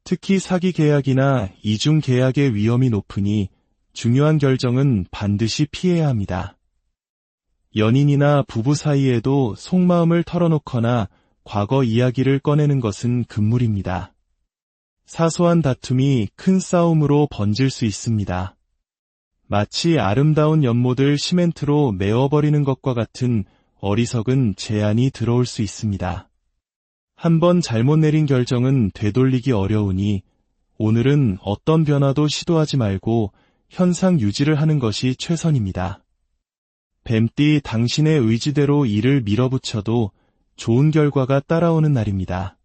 특히 사기 계약이나 이중 계약의 위험이 높으니 중요한 결정은 반드시 피해야 합니다. 연인이나 부부 사이에도 속마음을 털어놓거나 과거 이야기를 꺼내는 것은 금물입니다. 사소한 다툼이 큰 싸움으로 번질 수 있습니다. 마치 아름다운 연못을 시멘트로 메워버리는 것과 같은 어리석은 제안이 들어올 수 있습니다. 한번 잘못 내린 결정은 되돌리기 어려우니 오늘은 어떤 변화도 시도하지 말고 현상 유지를 하는 것이 최선입니다. 뱀띠 당신의 의지대로 일을 밀어붙여도 좋은 결과가 따라오는 날입니다.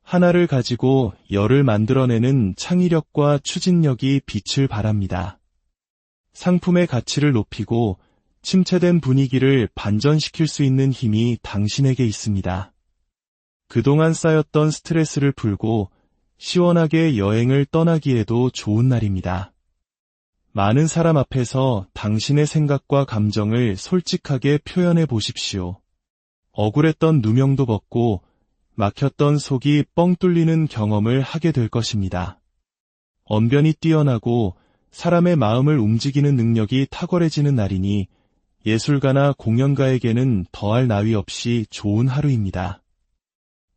하나를 가지고 열을 만들어내는 창의력과 추진력이 빛을 발합니다. 상품의 가치를 높이고 침체된 분위기를 반전시킬 수 있는 힘이 당신에게 있습니다. 그동안 쌓였던 스트레스를 풀고 시원하게 여행을 떠나기에도 좋은 날입니다. 많은 사람 앞에서 당신의 생각과 감정을 솔직하게 표현해 보십시오. 억울했던 누명도 벗고 막혔던 속이 뻥 뚫리는 경험을 하게 될 것입니다. 언변이 뛰어나고 사람의 마음을 움직이는 능력이 탁월해지는 날이니 예술가나 공연가에게는 더할 나위 없이 좋은 하루입니다.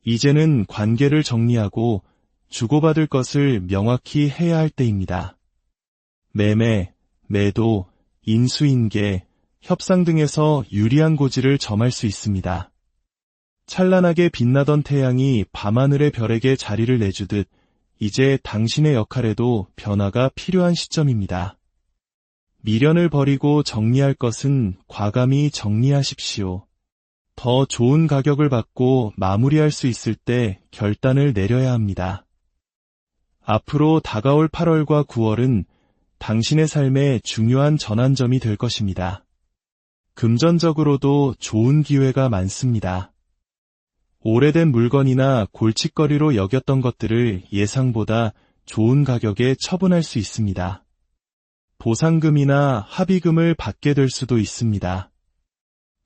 이제는 관계를 정리하고 주고받을 것을 명확히 해야 할 때입니다. 매매, 매도, 인수인계, 협상 등에서 유리한 고지를 점할 수 있습니다. 찬란하게 빛나던 태양이 밤하늘의 별에게 자리를 내주듯 이제 당신의 역할에도 변화가 필요한 시점입니다. 미련을 버리고 정리할 것은 과감히 정리하십시오. 더 좋은 가격을 받고 마무리할 수 있을 때 결단을 내려야 합니다. 앞으로 다가올 8월과 9월은 당신의 삶의 중요한 전환점이 될 것입니다. 금전적으로도 좋은 기회가 많습니다. 오래된 물건이나 골칫거리로 여겼던 것들을 예상보다 좋은 가격에 처분할 수 있습니다. 보상금이나 합의금을 받게 될 수도 있습니다.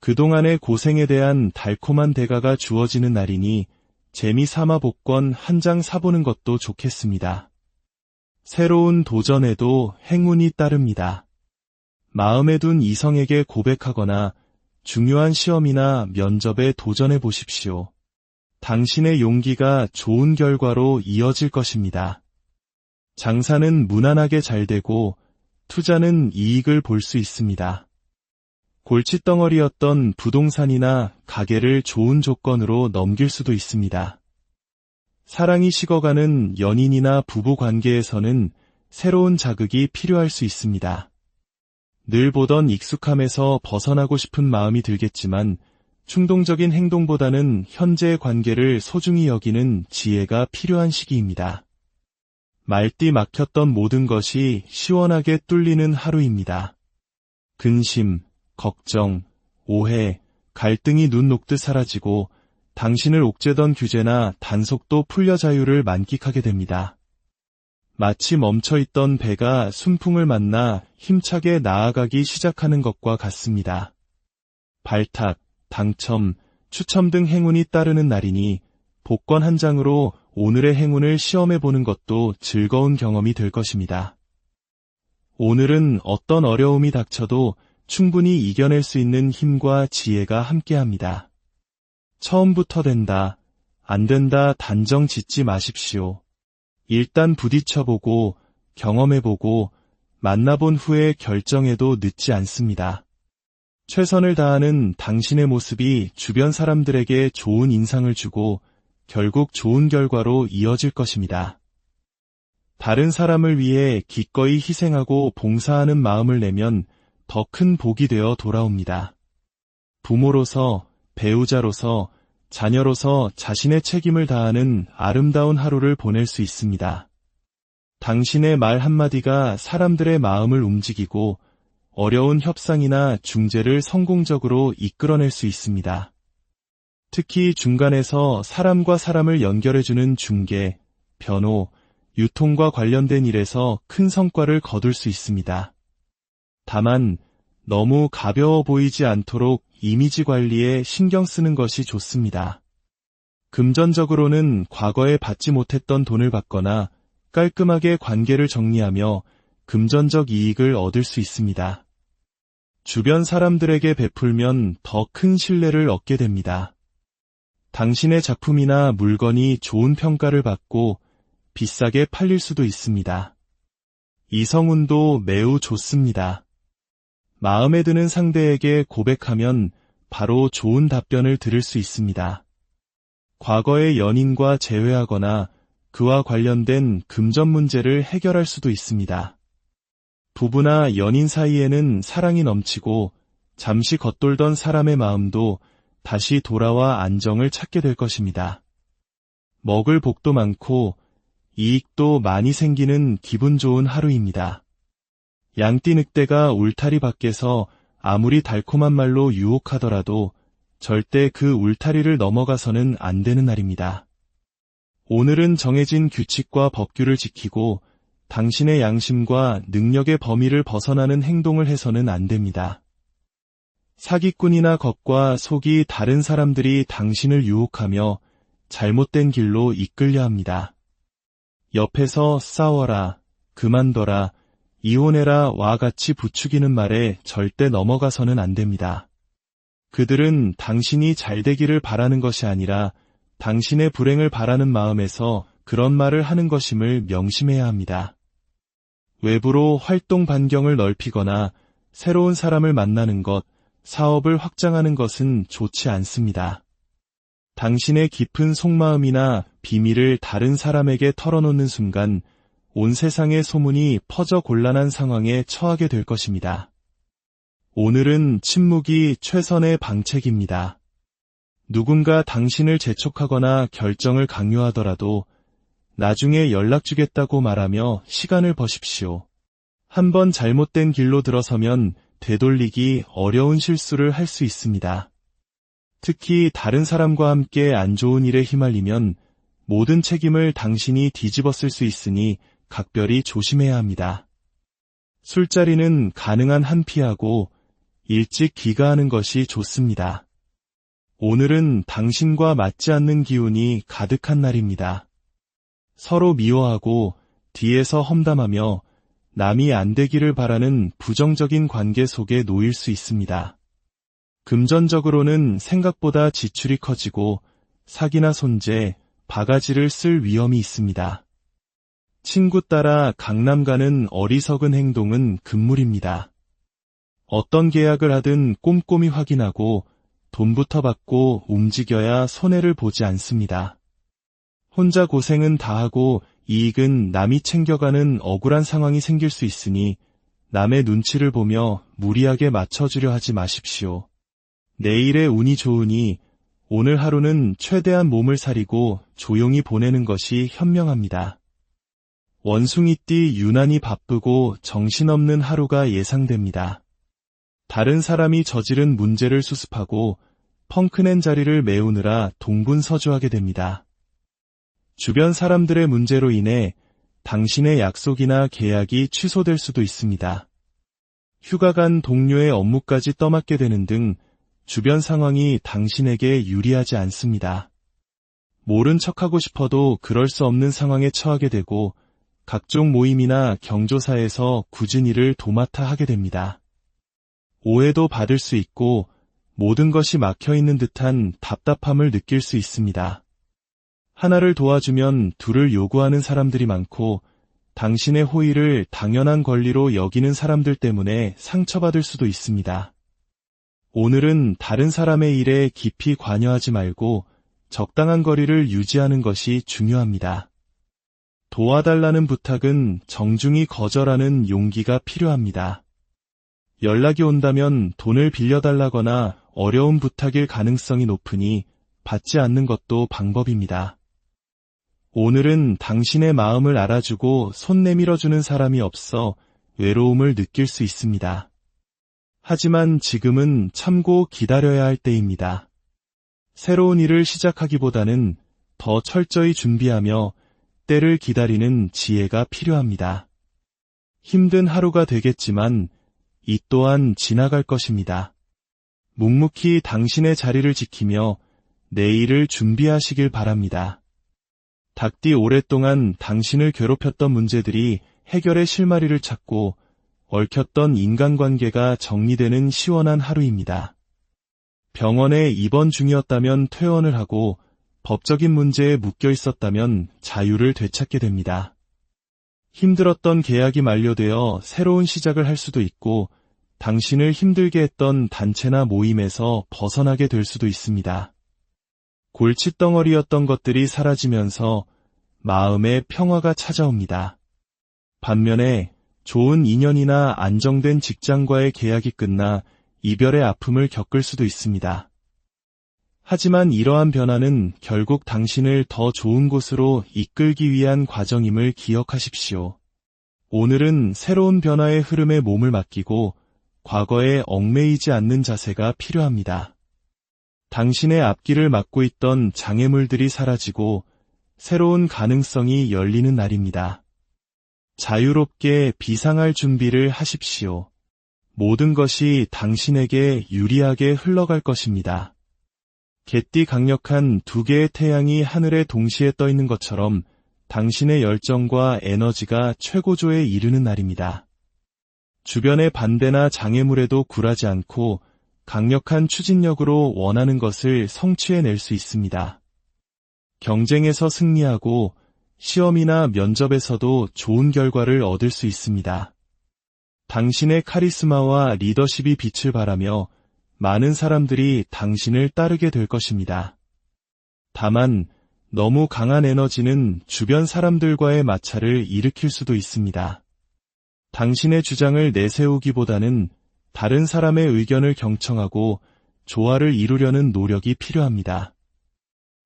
그동안의 고생에 대한 달콤한 대가가 주어지는 날이니 재미삼아 복권 한 장 사보는 것도 좋겠습니다. 새로운 도전에도 행운이 따릅니다. 마음에 둔 이성에게 고백하거나 중요한 시험이나 면접에 도전해 보십시오. 당신의 용기가 좋은 결과로 이어질 것입니다. 장사는 무난하게 잘 되고 투자는 이익을 볼 수 있습니다. 골칫덩어리였던 부동산이나 가게를 좋은 조건으로 넘길 수도 있습니다. 사랑이 식어가는 연인이나 부부 관계에서는 새로운 자극이 필요할 수 있습니다. 늘 보던 익숙함에서 벗어나고 싶은 마음이 들겠지만 충동적인 행동보다는 현재의 관계를 소중히 여기는 지혜가 필요한 시기입니다. 말띠 막혔던 모든 것이 시원하게 뚫리는 하루입니다. 근심, 걱정, 오해, 갈등이 눈 녹듯 사라지고 당신을 옥죄던 규제나 단속도 풀려 자유를 만끽하게 됩니다. 마치 멈춰있던 배가 순풍을 만나 힘차게 나아가기 시작하는 것과 같습니다. 발탁, 당첨, 추첨 등 행운이 따르는 날이니 복권 한 장으로 오늘의 행운을 시험해보는 것도 즐거운 경험이 될 것입니다. 오늘은 어떤 어려움이 닥쳐도 충분히 이겨낼 수 있는 힘과 지혜가 함께합니다. 처음부터 된다, 안 된다 단정 짓지 마십시오. 일단 부딪혀보고 경험해보고 만나본 후에 결정해도 늦지 않습니다. 최선을 다하는 당신의 모습이 주변 사람들에게 좋은 인상을 주고 결국 좋은 결과로 이어질 것입니다. 다른 사람을 위해 기꺼이 희생하고 봉사하는 마음을 내면 더 큰 복이 되어 돌아옵니다. 부모로서, 배우자로서, 자녀로서 자신의 책임을 다하는 아름다운 하루를 보낼 수 있습니다. 당신의 말 한마디가 사람들의 마음을 움직이고 어려운 협상이나 중재를 성공적으로 이끌어낼 수 있습니다. 특히 중간에서 사람과 사람을 연결해주는 중개, 변호, 유통과 관련된 일에서 큰 성과를 거둘 수 있습니다. 다만 너무 가벼워 보이지 않도록 이미지 관리에 신경 쓰는 것이 좋습니다. 금전적으로는 과거에 받지 못했던 돈을 받거나 깔끔하게 관계를 정리하며 금전적 이익을 얻을 수 있습니다. 주변 사람들에게 베풀면 더 큰 신뢰를 얻게 됩니다. 당신의 작품이나 물건이 좋은 평가를 받고 비싸게 팔릴 수도 있습니다. 이성운도 매우 좋습니다. 마음에 드는 상대에게 고백하면 바로 좋은 답변을 들을 수 있습니다. 과거의 연인과 재회하거나 그와 관련된 금전 문제를 해결할 수도 있습니다. 부부나 연인 사이에는 사랑이 넘치고 잠시 겉돌던 사람의 마음도 다시 돌아와 안정을 찾게 될 것입니다. 먹을 복도 많고 이익도 많이 생기는 기분 좋은 하루입니다. 양띠 늑대가 울타리 밖에서 아무리 달콤한 말로 유혹하더라도 절대 그 울타리를 넘어가서는 안 되는 날입니다. 오늘은 정해진 규칙과 법규를 지키고 당신의 양심과 능력의 범위를 벗어나는 행동을 해서는 안 됩니다. 사기꾼이나 겁과 속이 다른 사람들이 당신을 유혹하며 잘못된 길로 이끌려 합니다. 옆에서 싸워라, 그만둬라, 이혼해라 와 같이 부추기는 말에 절대 넘어가서는 안 됩니다. 그들은 당신이 잘되기를 바라는 것이 아니라 당신의 불행을 바라는 마음에서 그런 말을 하는 것임을 명심해야 합니다. 외부로 활동 반경을 넓히거나 새로운 사람을 만나는 것, 사업을 확장하는 것은 좋지 않습니다. 당신의 깊은 속마음이나 비밀을 다른 사람에게 털어놓는 순간 온 세상의 소문이 퍼져 곤란한 상황에 처하게 될 것입니다. 오늘은 침묵이 최선의 방책입니다. 누군가 당신을 재촉하거나 결정을 강요하더라도 나중에 연락 주겠다고 말하며 시간을 버십시오. 한번 잘못된 길로 들어서면 되돌리기 어려운 실수를 할 수 있습니다. 특히 다른 사람과 함께 안 좋은 일에 휘말리면 모든 책임을 당신이 뒤집어쓸 수 있으니 각별히 조심해야 합니다. 술자리는 가능한 한 피하고 일찍 귀가하는 것이 좋습니다. 오늘은 당신과 맞지 않는 기운이 가득한 날입니다. 서로 미워하고 뒤에서 험담하며 남이 안 되기를 바라는 부정적인 관계 속에 놓일 수 있습니다. 금전적으로는 생각보다 지출이 커지고 사기나 손재, 바가지를 쓸 위험이 있습니다. 친구 따라 강남 가는 어리석은 행동은 금물입니다. 어떤 계약을 하든 꼼꼼히 확인하고 돈부터 받고 움직여야 손해를 보지 않습니다. 혼자 고생은 다 하고 이익은 남이 챙겨가는 억울한 상황이 생길 수 있으니 남의 눈치를 보며 무리하게 맞춰주려 하지 마십시오. 내일의 운이 좋으니 오늘 하루는 최대한 몸을 사리고 조용히 보내는 것이 현명합니다. 원숭이띠 유난히 바쁘고 정신없는 하루가 예상됩니다. 다른 사람이 저지른 문제를 수습하고 펑크낸 자리를 메우느라 동분서주하게 됩니다. 주변 사람들의 문제로 인해 당신의 약속이나 계약이 취소될 수도 있습니다. 휴가 간 동료의 업무까지 떠맡게 되는 등 주변 상황이 당신에게 유리하지 않습니다. 모른 척하고 싶어도 그럴 수 없는 상황에 처하게 되고 각종 모임이나 경조사에서 굳은 일을 도맡아 하게 됩니다. 오해도 받을 수 있고 모든 것이 막혀있는 듯한 답답함을 느낄 수 있습니다. 하나를 도와주면 둘을 요구하는 사람들이 많고 당신의 호의를 당연한 권리로 여기는 사람들 때문에 상처받을 수도 있습니다. 오늘은 다른 사람의 일에 깊이 관여하지 말고 적당한 거리를 유지하는 것이 중요합니다. 도와달라는 부탁은 정중히 거절하는 용기가 필요합니다. 연락이 온다면 돈을 빌려달라거나 어려운 부탁일 가능성이 높으니 받지 않는 것도 방법입니다. 오늘은 당신의 마음을 알아주고 손 내밀어주는 사람이 없어 외로움을 느낄 수 있습니다. 하지만 지금은 참고 기다려야 할 때입니다. 새로운 일을 시작하기보다는 더 철저히 준비하며 때를 기다리는 지혜가 필요합니다. 힘든 하루가 되겠지만 이 또한 지나갈 것입니다. 묵묵히 당신의 자리를 지키며 내일을 준비하시길 바랍니다. 닭띠 오랫동안 당신을 괴롭혔던 문제들이 해결의 실마리를 찾고 얽혔던 인간관계가 정리되는 시원한 하루입니다. 병원에 입원 중이었다면 퇴원을 하고 법적인 문제에 묶여 있었다면 자유를 되찾게 됩니다. 힘들었던 계약이 만료되어 새로운 시작을 할 수도 있고 당신을 힘들게 했던 단체나 모임에서 벗어나게 될 수도 있습니다. 골칫덩어리였던 것들이 사라지면서 마음의 평화가 찾아옵니다. 반면에 좋은 인연이나 안정된 직장과의 계약이 끝나 이별의 아픔을 겪을 수도 있습니다. 하지만 이러한 변화는 결국 당신을 더 좋은 곳으로 이끌기 위한 과정임을 기억하십시오. 오늘은 새로운 변화의 흐름에 몸을 맡기고 과거에 얽매이지 않는 자세가 필요합니다. 당신의 앞길을 막고 있던 장애물들이 사라지고 새로운 가능성이 열리는 날입니다. 자유롭게 비상할 준비를 하십시오. 모든 것이 당신에게 유리하게 흘러갈 것입니다. 개띠 강력한 두 개의 태양이 하늘에 동시에 떠 있는 것처럼 당신의 열정과 에너지가 최고조에 이르는 날입니다. 주변의 반대나 장애물에도 굴하지 않고 강력한 추진력으로 원하는 것을 성취해낼 수 있습니다. 경쟁에서 승리하고 시험이나 면접에서도 좋은 결과를 얻을 수 있습니다. 당신의 카리스마와 리더십이 빛을 발하며 많은 사람들이 당신을 따르게 될 것입니다. 다만 너무 강한 에너지는 주변 사람들과의 마찰을 일으킬 수도 있습니다. 당신의 주장을 내세우기보다는 다른 사람의 의견을 경청하고 조화를 이루려는 노력이 필요합니다.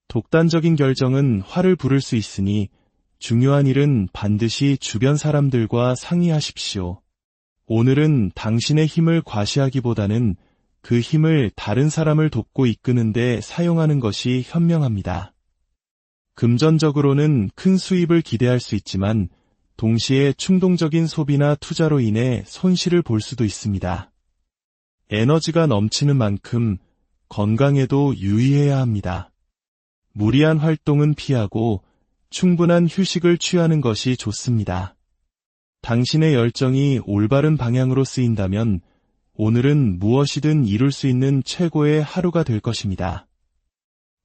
독단적인 결정은 화를 부를 수 있으니 중요한 일은 반드시 주변 사람들과 상의하십시오. 오늘은 당신의 힘을 과시하기보다는 그 힘을 다른 사람을 돕고 이끄는 데 사용하는 것이 현명합니다. 금전적으로는 큰 수입을 기대할 수 있지만 동시에 충동적인 소비나 투자로 인해 손실을 볼 수도 있습니다. 에너지가 넘치는 만큼 건강에도 유의해야 합니다. 무리한 활동은 피하고 충분한 휴식을 취하는 것이 좋습니다. 당신의 열정이 올바른 방향으로 쓰인다면 오늘은 무엇이든 이룰 수 있는 최고의 하루가 될 것입니다.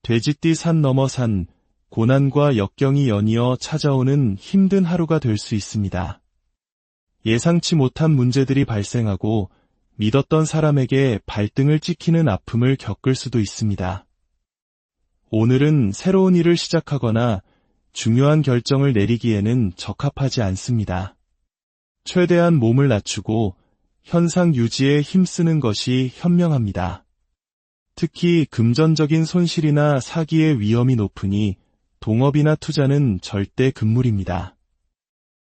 돼지띠 산 넘어 산, 고난과 역경이 연이어 찾아오는 힘든 하루가 될 수 있습니다. 예상치 못한 문제들이 발생하고 믿었던 사람에게 발등을 찍히는 아픔을 겪을 수도 있습니다. 오늘은 새로운 일을 시작하거나 중요한 결정을 내리기에는 적합하지 않습니다. 최대한 몸을 낮추고 현상 유지에 힘쓰는 것이 현명합니다. 특히 금전적인 손실이나 사기의 위험이 높으니 동업이나 투자는 절대 금물입니다.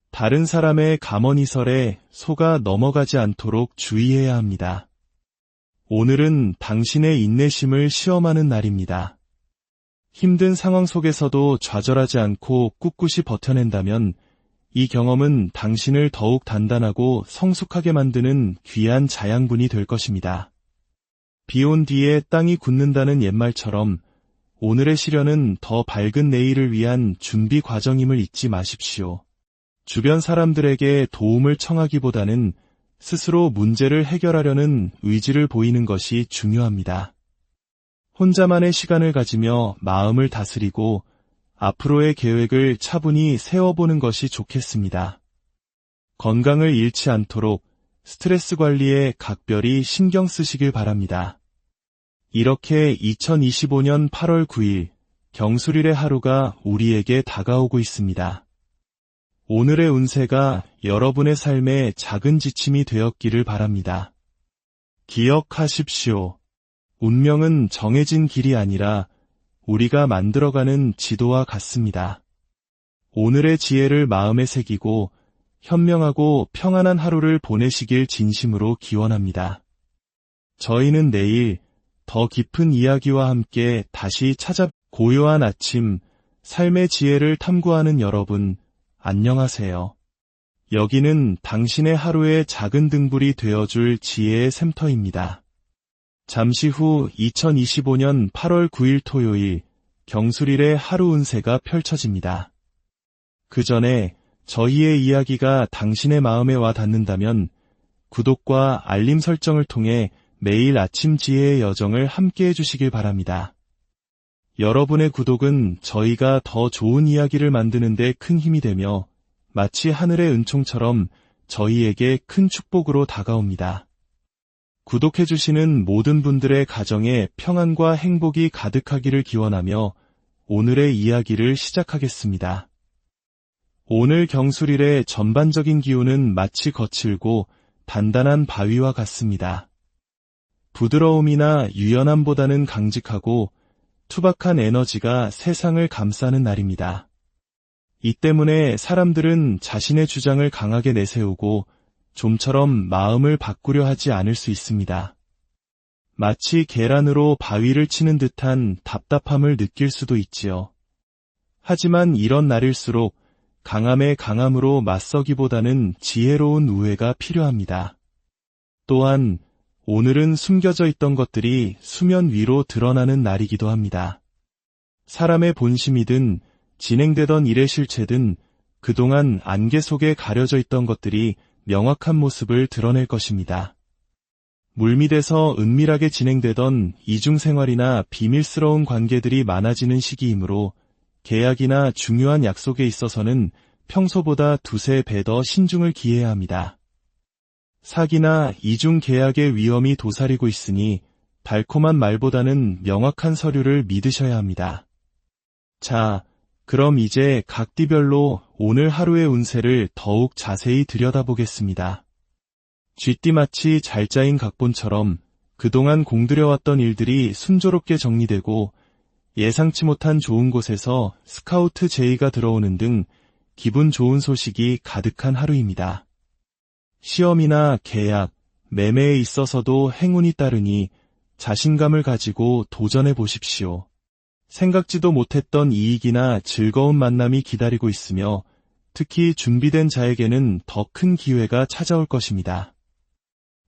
다른 사람의 감언이설에 속아 넘어가지 않도록 주의해야 합니다. 오늘은 당신의 인내심을 시험하는 날입니다. 힘든 상황 속에서도 좌절하지 않고 꿋꿋이 버텨낸다면 이 경험은 당신을 더욱 단단하고 성숙하게 만드는 귀한 자양분이 될 것입니다. 비 온 뒤에 땅이 굳는다는 옛말처럼 오늘의 시련은 더 밝은 내일을 위한 준비 과정임을 잊지 마십시오. 주변 사람들에게 도움을 청하기보다는 스스로 문제를 해결하려는 의지를 보이는 것이 중요합니다. 혼자만의 시간을 가지며 마음을 다스리고 앞으로의 계획을 차분히 세워보는 것이 좋겠습니다. 건강을 잃지 않도록 스트레스 관리에 각별히 신경 쓰시길 바랍니다. 이렇게 2025년 8월 9일 경술일의 하루가 우리에게 다가오고 있습니다. 오늘의 운세가 여러분의 삶에 작은 지침이 되었기를 바랍니다. 기억하십시오. 운명은 정해진 길이 아니라 우리가 만들어가는 지도와 같습니다. 오늘의 지혜를 마음에 새기고 현명하고 평안한 하루를 보내시길 진심으로 기원합니다. 저희는 내일 더 깊은 이야기와 함께 다시 고요한 아침, 삶의 지혜를 탐구하는 여러분, 안녕하세요. 여기는 당신의 하루의 작은 등불이 되어줄 지혜의 샘터입니다. 잠시 후 2025년 8월 9일 토요일 경술일의 하루 운세가 펼쳐집니다. 그 전에 저희의 이야기가 당신의 마음에 와 닿는다면 구독과 알림 설정을 통해 매일 아침 지혜의 여정을 함께 해주시길 바랍니다. 여러분의 구독은 저희가 더 좋은 이야기를 만드는 데 큰 힘이 되며 마치 하늘의 은총처럼 저희에게 큰 축복으로 다가옵니다. 구독해주시는 모든 분들의 가정에 평안과 행복이 가득하기를 기원하며 오늘의 이야기를 시작하겠습니다. 오늘 경술일의 전반적인 기운은 마치 거칠고 단단한 바위와 같습니다. 부드러움이나 유연함보다는 강직하고 투박한 에너지가 세상을 감싸는 날입니다. 이 때문에 사람들은 자신의 주장을 강하게 내세우고 좀처럼 마음을 바꾸려 하지 않을 수 있습니다. 마치 계란으로 바위를 치는 듯한 답답함을 느낄 수도 있지요. 하지만 이런 날일수록 강함에 강함으로 맞서기보다는 지혜로운 우회가 필요합니다. 또한 오늘은 숨겨져 있던 것들이 수면 위로 드러나는 날이기도 합니다. 사람의 본심이든 진행되던 일의 실체든 그동안 안개 속에 가려져 있던 것들이 명확한 모습을 드러낼 것입니다. 물밑에서 은밀하게 진행되던 이중생활이나 비밀스러운 관계들이 많아지는 시기이므로 계약이나 중요한 약속에 있어서는 평소보다 두세 배 더 신중을 기해야 합니다. 사기나 이중 계약의 위험이 도사리고 있으니 달콤한 말보다는 명확한 서류를 믿으셔야 합니다. 자, 그럼 이제 각 띠별로 오늘 하루의 운세를 더욱 자세히 들여다보겠습니다. 쥐띠마치 잘 짜인 각본처럼 그동안 공들여왔던 일들이 순조롭게 정리되고 예상치 못한 좋은 곳에서 스카우트 제의가 들어오는 등 기분 좋은 소식이 가득한 하루입니다. 시험이나 계약, 매매에 있어서도 행운이 따르니 자신감을 가지고 도전해 보십시오. 생각지도 못했던 이익이나 즐거운 만남이 기다리고 있으며 특히 준비된 자에게는 더 큰 기회가 찾아올 것입니다.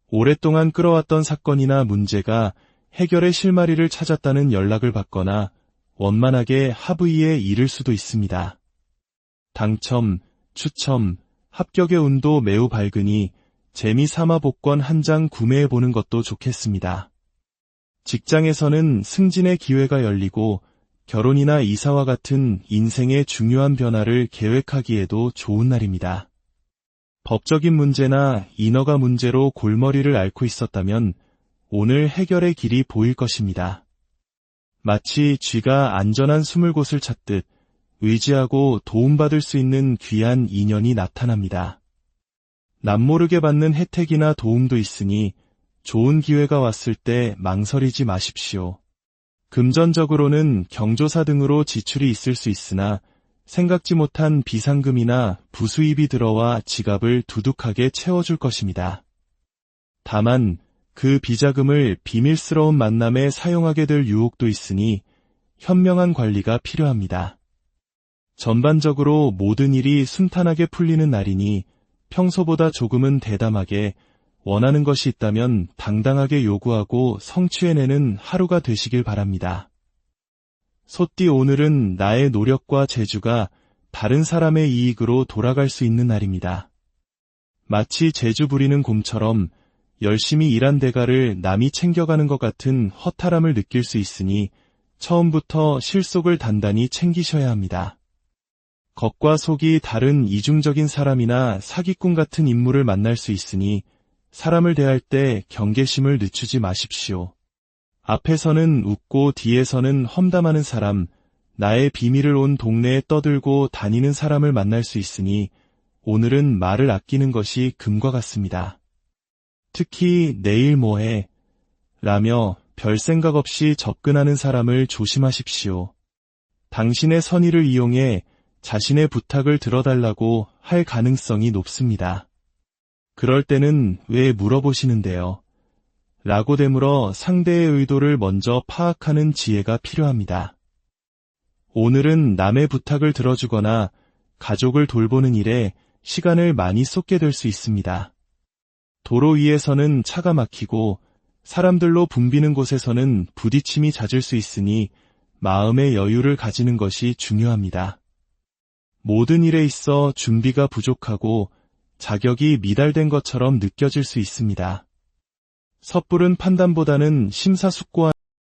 오랫동안 끌어왔던 사건이나 문제가 해결의 실마리를 찾았다는 연락을 받거나 원만하게 합의에 이를 수도 있습니다. 당첨, 추첨, 합격의 운도 매우 밝으니 재미삼아 복권 한 장 구매해보는 것도 좋겠습니다. 직장에서는 승진의 기회가 열리고 결혼이나 이사와 같은 인생의 중요한 변화를 계획하기에도 좋은 날입니다. 법적인 문제나 인허가 문제로 골머리를 앓고 있었다면 오늘 해결의 길이 보일 것입니다. 마치 쥐가 안전한 숨을 곳을 찾듯 의지하고 도움받을 수 있는 귀한 인연이 나타납니다. 남모르게 받는 혜택이나 도움도 있으니 좋은 기회가 왔을 때 망설이지 마십시오. 금전적으로는 경조사 등으로 지출이 있을 수 있으나 생각지 못한 비상금이나 부수입이 들어와 지갑을 두둑하게 채워줄 것입니다. 다만 그 비자금을 비밀스러운 만남에 사용하게 될 유혹도 있으니 현명한 관리가 필요합니다. 전반적으로 모든 일이 순탄하게 풀리는 날이니 평소보다 조금은 대담하게 원하는 것이 있다면 당당하게 요구하고 성취해내는 하루가 되시길 바랍니다. 소띠 오늘은 나의 노력과 재주가 다른 사람의 이익으로 돌아갈 수 있는 날입니다. 마치 재주 부리는 곰처럼 열심히 일한 대가를 남이 챙겨가는 것 같은 허탈함을 느낄 수 있으니 처음부터 실속을 단단히 챙기셔야 합니다. 겉과 속이 다른 이중적인 사람이나 사기꾼 같은 인물을 만날 수 있으니 사람을 대할 때 경계심을 늦추지 마십시오. 앞에서는 웃고 뒤에서는 험담하는 사람, 나의 비밀을 온 동네에 떠들고 다니는 사람을 만날 수 있으니 오늘은 말을 아끼는 것이 금과 같습니다. 특히 내일 뭐해? 라며 별 생각 없이 접근하는 사람을 조심하십시오. 당신의 선의를 이용해 자신의 부탁을 들어달라고 할 가능성이 높습니다. 그럴 때는 왜 물어보시는데요? 라고 되물어 상대의 의도를 먼저 파악하는 지혜가 필요합니다. 오늘은 남의 부탁을 들어주거나 가족을 돌보는 일에 시간을 많이 쏟게 될 수 있습니다. 도로 위에서는 차가 막히고 사람들로 붐비는 곳에서는 부딪힘이 잦을 수 있으니 마음의 여유를 가지는 것이 중요합니다. 모든 일에 있어 준비가 부족하고 자격이 미달된 것처럼 느껴질 수 있습니다. 섣부른 판단보다는 심사숙고한